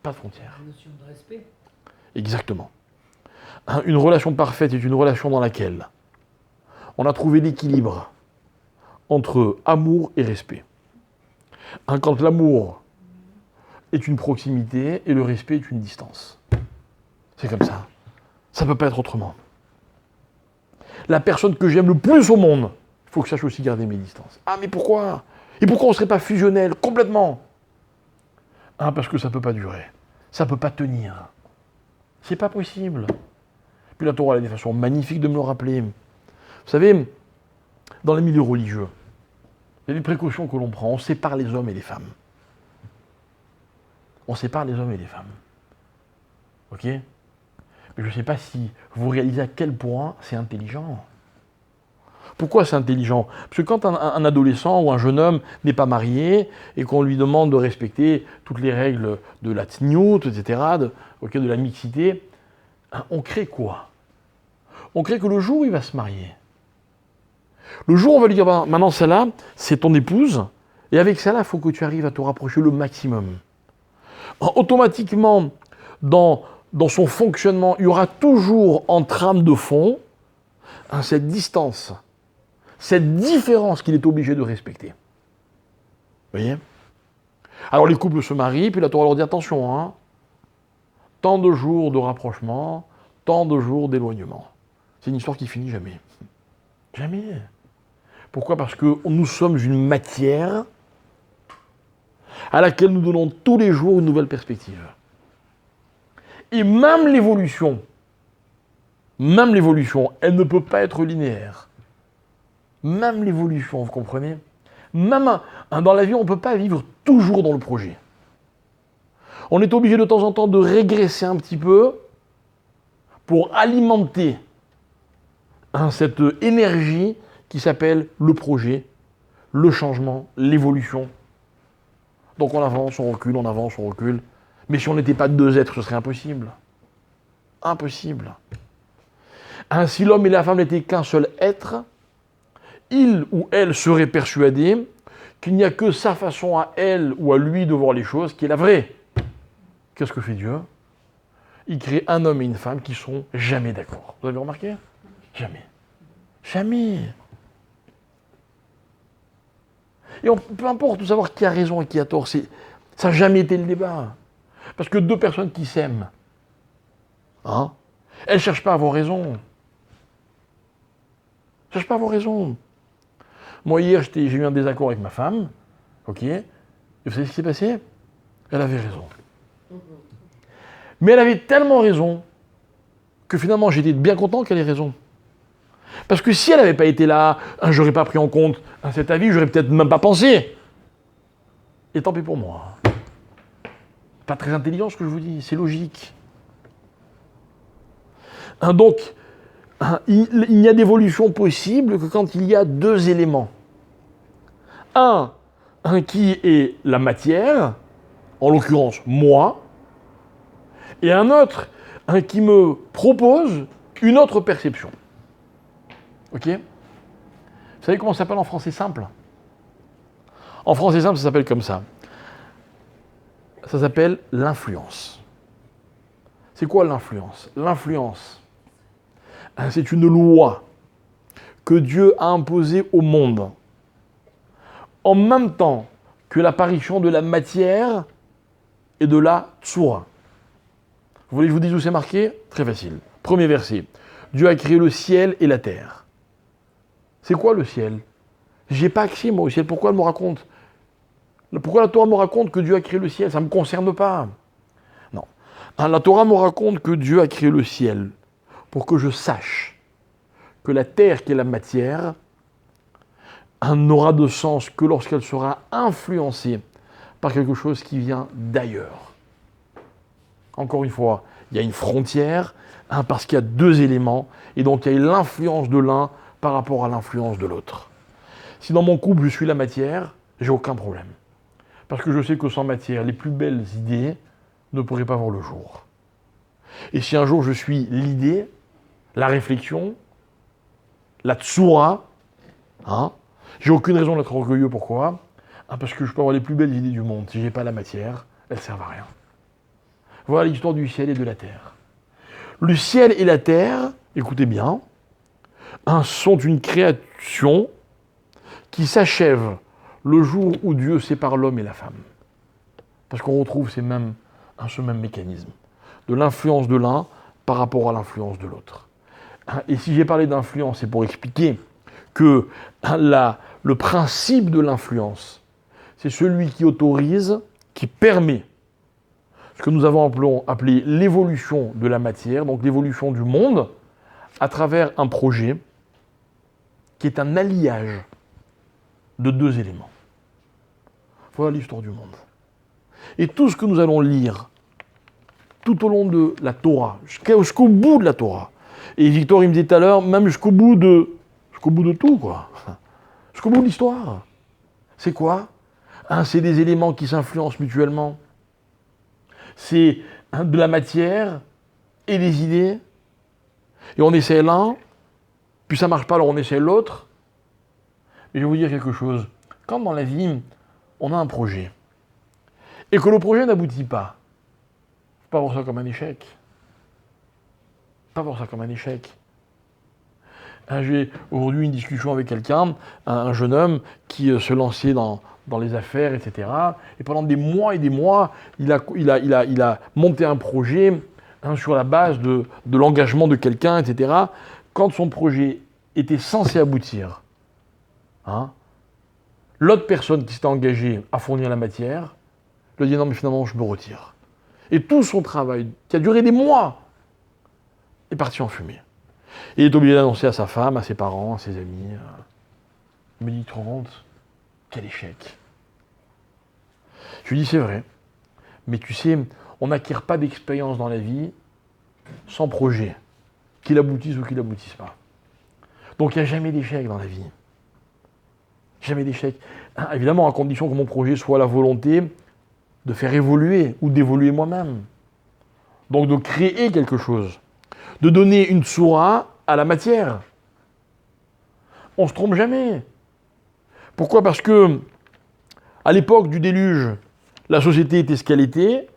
Pas de frontière. La notion de respect. Exactement. Une relation parfaite est une relation dans laquelle on a trouvé l'équilibre entre amour et respect. Quand l'amour est une proximité et le respect est une distance. C'est comme ça. Ça ne peut pas être autrement. La personne que j'aime le plus au monde, il faut que je sache aussi garder mes distances. Ah, mais pourquoi? Et pourquoi on ne serait pas fusionnel complètement? Parce que ça ne peut pas durer. Ça ne peut pas tenir. C'est pas possible. Puis la Torah a des façons magnifiques de me le rappeler. Vous savez, dans les milieux religieux, il y a des précautions que l'on prend. On sépare les hommes et les femmes. On sépare les hommes et les femmes. Ok? Mais je ne sais pas si vous réalisez à quel point c'est intelligent. Pourquoi c'est intelligent? Parce que quand un adolescent ou un jeune homme n'est pas marié et qu'on lui demande de respecter toutes les règles de la tsniout, etc., de la mixité, on crée quoi? On crée que le jour où il va se marier, le jour où on va lui dire maintenant celle-là, c'est ton épouse, et avec celle-là, il faut que tu arrives à te rapprocher le maximum. Automatiquement, dans son fonctionnement, il y aura toujours en trame de fond cette distance, cette différence qu'il est obligé de respecter. Vous voyez? Alors les couples se marient, puis la Torah leur dit attention, tant de jours de rapprochement, tant de jours d'éloignement. C'est une histoire qui finit jamais. Jamais. Pourquoi? Parce que nous sommes une matière à laquelle nous donnons tous les jours une nouvelle perspective. Et même l'évolution, elle ne peut pas être linéaire. Même l'évolution, vous comprenez? Même dans la vie, on ne peut pas vivre toujours dans le projet. On est obligé de temps en temps de régresser un petit peu pour alimenter cette énergie qui s'appelle le projet, le changement, l'évolution. Donc on avance, on recule, on avance, on recule. Mais si on n'était pas deux êtres, ce serait impossible. Impossible. Si l'homme et la femme n'étaient qu'un seul être, il ou elle serait persuadé qu'il n'y a que sa façon à elle ou à lui de voir les choses qui est la vraie. Qu'est-ce que fait Dieu? Il crée un homme et une femme qui sont jamais d'accord. Vous avez remarqué? Jamais. Jamais. Et peu importe de savoir qui a raison et qui a tort, ça n'a jamais été le débat. Parce que deux personnes qui s'aiment, elles ne cherchent pas à avoir raison. Elles ne cherchent pas à avoir raison. Moi, hier, j'ai eu un désaccord avec ma femme, ok? Et vous savez ce qui s'est passé? Elle avait raison. Mais elle avait tellement raison que finalement, j'étais bien content qu'elle ait raison. Parce que si elle n'avait pas été là, j'aurais pas pris en compte cet avis, j'aurais peut-être même pas pensé. Et tant pis pour moi. Pas très intelligent ce que je vous dis, c'est logique. Donc, il n'y a d'évolution possible que quand il y a deux éléments. Un qui est la matière, en l'occurrence moi, et un autre qui me propose une autre perception. Ok? Vous savez comment ça s'appelle en français simple? En français simple, ça s'appelle comme ça. Ça s'appelle l'influence. C'est quoi l'influence? L'influence, c'est une loi que Dieu a imposée au monde en même temps que l'apparition de la matière et de la tsura. Vous voulez que je vous dise où c'est marqué? Très facile. Premier verset. Dieu a créé le ciel et la terre. C'est quoi le ciel? J'ai pas accès moi au ciel. Pourquoi elle me raconte? Pourquoi la Torah me raconte que Dieu a créé le ciel? Ça ne me concerne pas. Non. La Torah me raconte que Dieu a créé le ciel pour que je sache que la terre qui est la matière n'aura de sens que lorsqu'elle sera influencée par quelque chose qui vient d'ailleurs. Encore une fois, il y a une frontière parce qu'il y a deux éléments et donc il y a l'influence de l'un par rapport à l'influence de l'autre. Si dans mon couple je suis la matière, j'ai aucun problème. Parce que je sais que sans matière, les plus belles idées ne pourraient pas voir le jour. Et si un jour je suis l'idée, la réflexion, la tsura, J'ai aucune raison d'être orgueilleux, pourquoi? Parce que je peux avoir les plus belles idées du monde. Si je n'ai pas la matière, elles ne servent à rien. Voilà l'histoire du ciel et de la terre. Le ciel et la terre, écoutez bien, sont une création qui s'achève le jour où Dieu sépare l'homme et la femme. Parce qu'on retrouve ce même mécanisme, de l'influence de l'un par rapport à l'influence de l'autre. Et si j'ai parlé d'influence, c'est pour expliquer que le principe de l'influence, c'est celui qui autorise, qui permet ce que nous avons appelé l'évolution de la matière, donc l'évolution du monde, à travers un projet qui est un alliage de deux éléments. Voilà l'histoire du monde. Et tout ce que nous allons lire tout au long de la Torah, jusqu'au bout de la Torah, et Victor il me disait tout à l'heure, même jusqu'au bout de tout, quoi. Jusqu'au bout de l'histoire. C'est quoi? C'est des éléments qui s'influencent mutuellement. C'est de la matière et des idées. Et on essaie l'un, puis ça ne marche pas, alors on essaie l'autre. Mais je vais vous dire quelque chose. Quand dans la vie, on a un projet, et que le projet n'aboutit pas, il ne faut pas voir ça comme un échec. Pas voir ça comme un échec. J'ai aujourd'hui une discussion avec quelqu'un, un jeune homme qui se lançait dans les affaires, etc. Et pendant des mois et des mois, il a monté un projet sur la base de l'engagement de quelqu'un, etc. Quand son projet était censé aboutir, l'autre personne qui s'était engagée à fournir la matière lui a dit non mais finalement je me retire. Et tout son travail, qui a duré des mois, est parti en fumée. Et il est obligé d'annoncer à sa femme, à ses parents, à ses amis. Il me dit, tu te rends compte? Quel échec. Je lui dis, c'est vrai. Mais tu sais, on n'acquiert pas d'expérience dans la vie sans projet, qu'il aboutisse ou qu'il n'aboutisse pas. Donc il n'y a jamais d'échec dans la vie. Jamais d'échec. Évidemment, à condition que mon projet soit la volonté de faire évoluer ou d'évoluer moi-même. Donc de créer quelque chose. De donner une sourate à la matière. On ne se trompe jamais. Pourquoi? Parce que, à l'époque du déluge, la société était ce qu'elle était,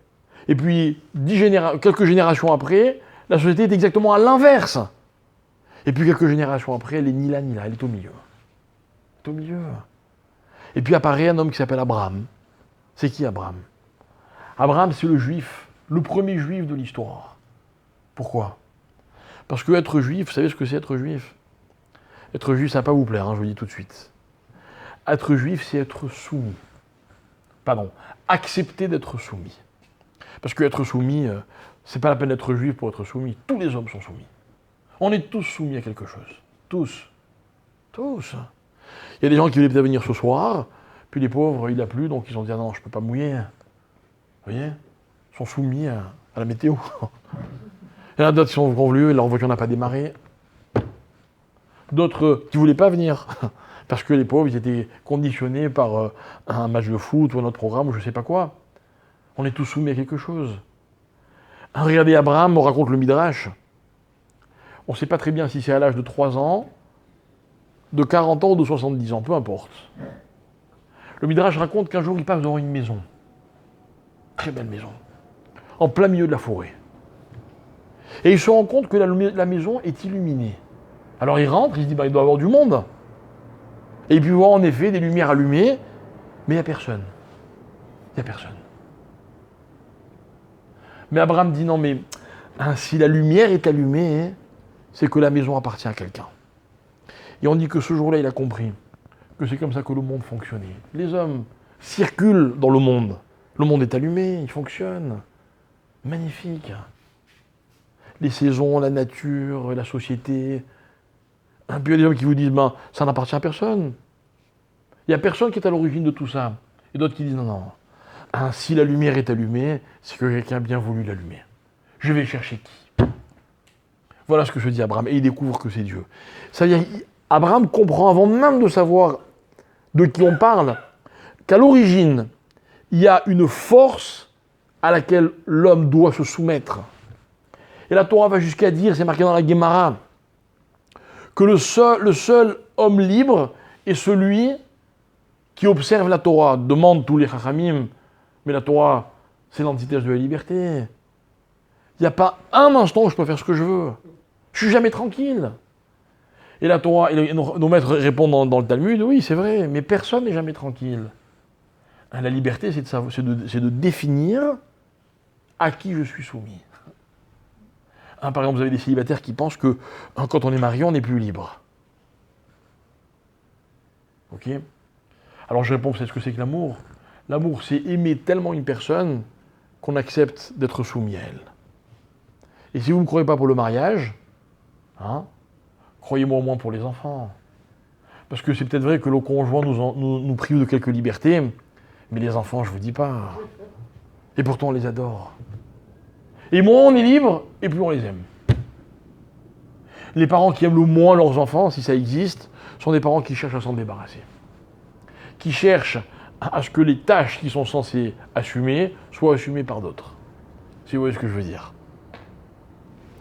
et puis quelques générations après, la société est exactement à l'inverse. Et puis quelques générations après, elle est ni là ni là, elle est au milieu. Elle est au milieu. Et puis apparaît un homme qui s'appelle Abraham. C'est qui Abraham? Abraham, c'est le juif, le premier juif de l'histoire. Pourquoi? Parce que être juif, vous savez ce que c'est être juif? Être juif, ça ne va pas vous plaire, je vous le dis tout de suite. Être juif, c'est être soumis. Pardon, accepter d'être soumis. Parce que être soumis, c'est pas la peine d'être juif pour être soumis. Tous les hommes sont soumis. On est tous soumis à quelque chose. Tous. Tous. Il y a des gens qui voulaient peut-être venir ce soir, puis les pauvres, il a plu, donc ils ont dit ah non, je ne peux pas mouiller. Vous voyez? Ils sont soumis à la météo. Il y en a d'autres qui sont venus, leur voiture n'a pas démarré. D'autres qui ne voulaient pas venir, parce que les pauvres, ils étaient conditionnés par un match de foot ou un autre programme, ou je ne sais pas quoi. On est tous soumis à quelque chose. Regardez Abraham, on raconte le Midrash. On ne sait pas très bien si c'est à l'âge de 3 ans, de 40 ans ou de 70 ans, peu importe. Le Midrash raconte qu'un jour, il passe devant une maison. Très belle maison. En plein milieu de la forêt. Et il se rend compte que la maison est illuminée. Alors il rentre, il se dit, il doit y avoir du monde. Et puis il voit en effet des lumières allumées, mais il n'y a personne. Il n'y a personne. Mais Abraham dit, non mais, si la lumière est allumée, c'est que la maison appartient à quelqu'un. Et on dit que ce jour-là, il a compris que c'est comme ça que le monde fonctionnait. Les hommes circulent dans le monde. Le monde est allumé, il fonctionne. Magnifique. Les saisons, la nature, la société. Puis il y a des hommes qui vous disent, ça n'appartient à personne. Il n'y a personne qui est à l'origine de tout ça. Et d'autres qui disent, non. Si la lumière est allumée, c'est que quelqu'un a bien voulu l'allumer. Je vais chercher qui? Voilà ce que se dit Abraham. Et il découvre que c'est Dieu. Ça veut dire, Abraham comprend, avant même de savoir de qui on parle, qu'à l'origine, il y a une force à laquelle l'homme doit se soumettre. Et la Torah va jusqu'à dire, c'est marqué dans la Guémara, que le seul homme libre est celui qui observe la Torah. Demande tous les chachamim, mais la Torah, c'est l'antithèse de la liberté. Il n'y a pas un instant où je peux faire ce que je veux. Je suis jamais tranquille. Et la Torah, et nos maîtres répondent dans le Talmud, oui, c'est vrai, mais personne n'est jamais tranquille. La liberté, c'est de définir à qui je suis soumis. Par exemple, vous avez des célibataires qui pensent que quand on est marié, on n'est plus libre. Ok ? Alors je réponds, vous savez ce que c'est que l'amour ? L'amour, c'est aimer tellement une personne qu'on accepte d'être soumis à elle. Et si vous ne me croyez pas pour le mariage, croyez-moi au moins pour les enfants. Parce que c'est peut-être vrai que le conjoint nous prive de quelques libertés, mais les enfants, je ne vous dis pas. Et pourtant, on les adore. Et moins on est libre, et plus on les aime. Les parents qui aiment le moins leurs enfants, si ça existe, sont des parents qui cherchent à s'en débarrasser. Qui cherchent à ce que les tâches qu'ils sont censés assumer soient assumées par d'autres. Si vous voyez ce que je veux dire.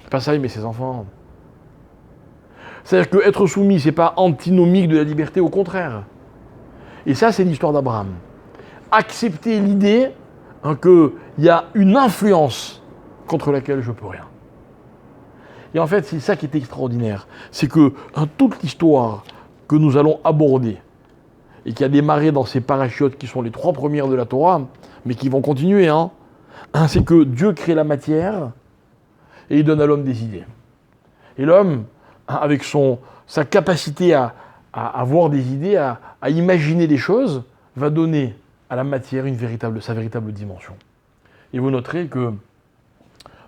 C'est pas ça aimer ses enfants. C'est-à-dire qu'être soumis, c'est pas antinomique de la liberté, au contraire. Et ça, c'est l'histoire d'Abraham. Accepter l'idée qu'il y a une influence contre laquelle je ne peux rien. Et en fait, c'est ça qui est extraordinaire. C'est que toute l'histoire que nous allons aborder, et qui a démarré dans ces parachutes qui sont les 3 premières de la Torah, mais qui vont continuer, c'est que Dieu crée la matière et il donne à l'homme des idées. Et l'homme, avec sa capacité à avoir des idées, à imaginer des choses, va donner à la matière sa véritable dimension. Et vous noterez que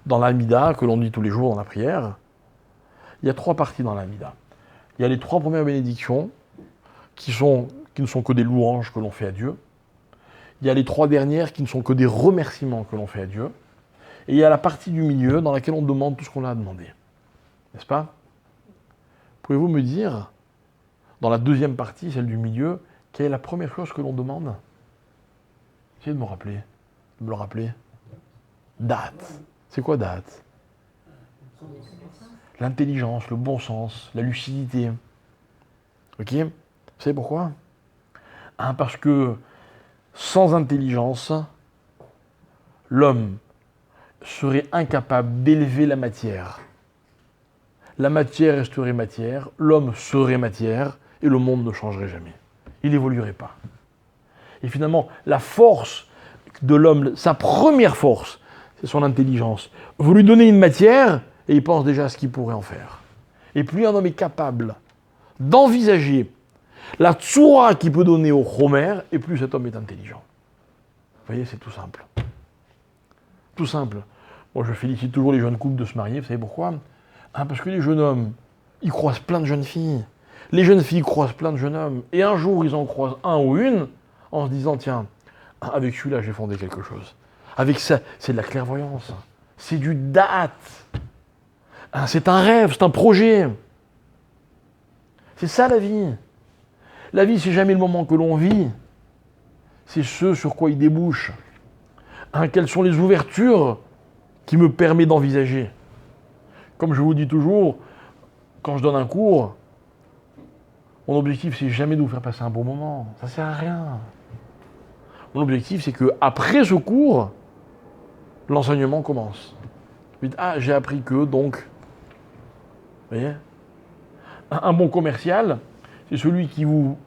dans l'Amida, que l'on dit tous les jours dans la prière, il y a 3 parties dans l'Amida. Il y a les 3 premières bénédictions qui ne sont que des louanges que l'on fait à Dieu. Il y a les 3 dernières qui ne sont que des remerciements que l'on fait à Dieu. Et il y a la partie du milieu dans laquelle on demande tout ce qu'on a à demander. N'est-ce pas ? Pouvez-vous me dire, dans la deuxième partie, celle du milieu, quelle est la première chose que l'on demande ? Essayez de me le rappeler. Date. C'est quoi date ? L'intelligence, le bon sens, la lucidité. Ok ? Vous savez pourquoi ? Parce que sans intelligence, l'homme serait incapable d'élever la matière. La matière resterait matière, l'homme serait matière, et le monde ne changerait jamais. Il n'évoluerait pas. Et finalement, la force de l'homme, sa première force, c'est son intelligence. Vous lui donnez une matière, et il pense déjà à ce qu'il pourrait en faire. Et plus un homme est capable d'envisager la tsoura qu'il peut donner au chomer, et plus cet homme est intelligent. Vous voyez, c'est tout simple. Tout simple. Moi, je félicite toujours les jeunes couples de se marier. Vous savez pourquoi ? Parce que les jeunes hommes, ils croisent plein de jeunes filles. Les jeunes filles croisent plein de jeunes hommes. Et un jour, ils en croisent un ou une en se disant, tiens, avec celui-là, j'ai fondé quelque chose. Avec ça, c'est de la clairvoyance. C'est du date. C'est un rêve, c'est un projet. C'est ça la vie. La vie, c'est jamais le moment que l'on vit. C'est ce sur quoi il débouche. Quelles sont les ouvertures qui me permettent d'envisager ? Comme je vous dis toujours, quand je donne un cours, mon objectif, c'est jamais de vous faire passer un bon moment. Ça sert à rien. Mon objectif, c'est qu'après ce cours, l'enseignement commence. Vous dites, j'ai appris que, donc... Vous voyez ? Un bon commercial, c'est celui qui vous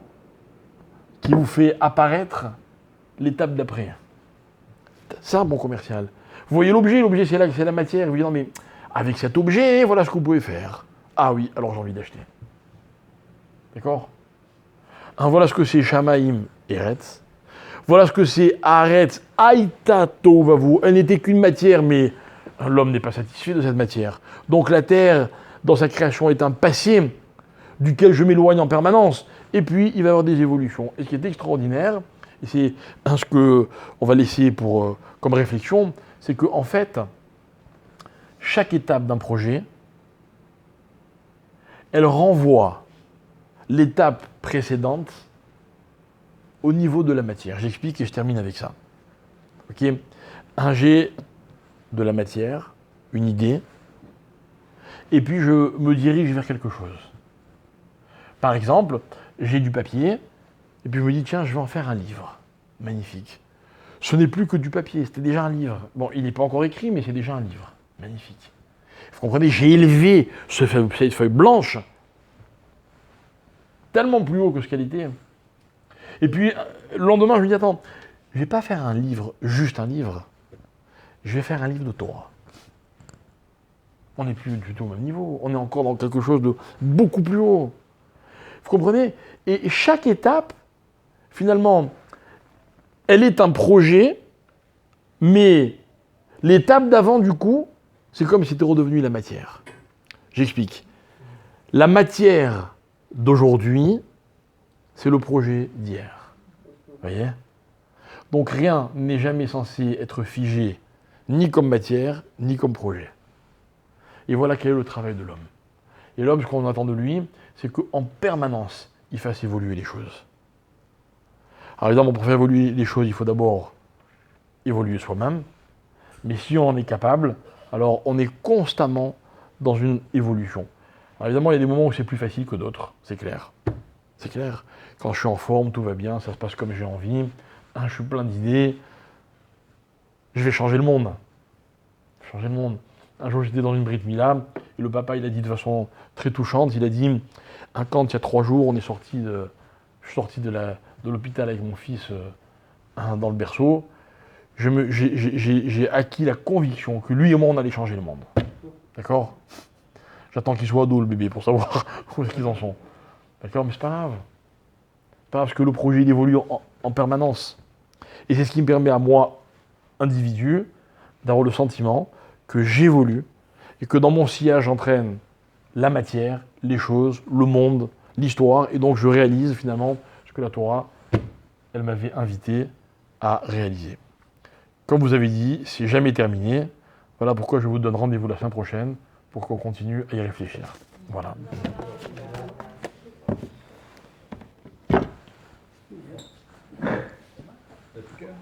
fait apparaître l'étape d'après. C'est un bon commercial. Vous voyez l'objet c'est la matière. Vous dites, non mais avec cet objet, voilà ce que vous pouvez faire. Ah oui, alors j'ai envie d'acheter. D'accord ? Voilà ce que c'est Shamaim Eretz. Voilà ce que c'est Aretz Aïta Tovavu. Elle n'était qu'une matière, mais l'homme n'est pas satisfait de cette matière. Donc la terre, dans sa création, est un passé duquel je m'éloigne en permanence. Et puis, il va y avoir des évolutions. Et ce qui est extraordinaire, et c'est ce qu'on va laisser comme réflexion, c'est qu'en fait, chaque étape d'un projet, elle renvoie l'étape précédente au niveau de la matière. J'explique et je termine avec ça. Ok ? J'ai de la matière, une idée, et puis je me dirige vers quelque chose. Par exemple, j'ai du papier, et puis je me dis, tiens, je vais en faire un livre. Magnifique. Ce n'est plus que du papier, c'était déjà un livre. Bon, il n'est pas encore écrit, mais c'est déjà un livre. Magnifique. Vous comprenez, j'ai élevé cette feuille blanche tellement plus haut que ce qu'elle était. Et puis, le lendemain, je me dis, attends, je ne vais pas faire un livre, juste un livre. Je vais faire un livre de Torah. On n'est plus du tout au même niveau. On est encore dans quelque chose de beaucoup plus haut. Vous comprenez? Et chaque étape, finalement, elle est un projet, mais l'étape d'avant, du coup, c'est comme si c'était redevenu la matière. J'explique. La matière d'aujourd'hui, c'est le projet d'hier. Vous voyez? Donc rien n'est jamais censé être figé, ni comme matière, ni comme projet. Et voilà quel est le travail de l'homme. Et l'homme, ce qu'on attend de lui, c'est qu'en permanence, il fasse évoluer les choses. Alors évidemment, pour faire évoluer les choses, il faut d'abord évoluer soi-même. Mais si on en est capable, alors on est constamment dans une évolution. Alors évidemment, il y a des moments où c'est plus facile que d'autres, c'est clair. C'est clair. Quand je suis en forme, tout va bien, ça se passe comme j'ai envie. Je suis plein d'idées. Je vais changer le monde. Changer le monde. Un jour, j'étais dans une Brit Mila, et le papa, il a dit de façon très touchante, il a dit, quand il y a 3 jours, je suis sorti de l'hôpital avec mon fils dans le berceau, j'ai acquis la conviction que lui et moi, on allait changer le monde. D'accord? J'attends qu'il soit ado, le bébé, pour savoir où est-ce qu'ils en sont. D'accord? Mais c'est pas grave. C'est pas grave, parce que le projet, il évolue en permanence. Et c'est ce qui me permet à moi, individu, d'avoir le sentiment que j'évolue et que dans mon sillage j'entraîne la matière, les choses, le monde, l'histoire, et donc je réalise finalement ce que la Torah, elle m'avait invité à réaliser. Comme vous avez dit, c'est jamais terminé. Voilà pourquoi je vous donne rendez-vous la semaine prochaine pour qu'on continue à y réfléchir. Voilà. En tout cas,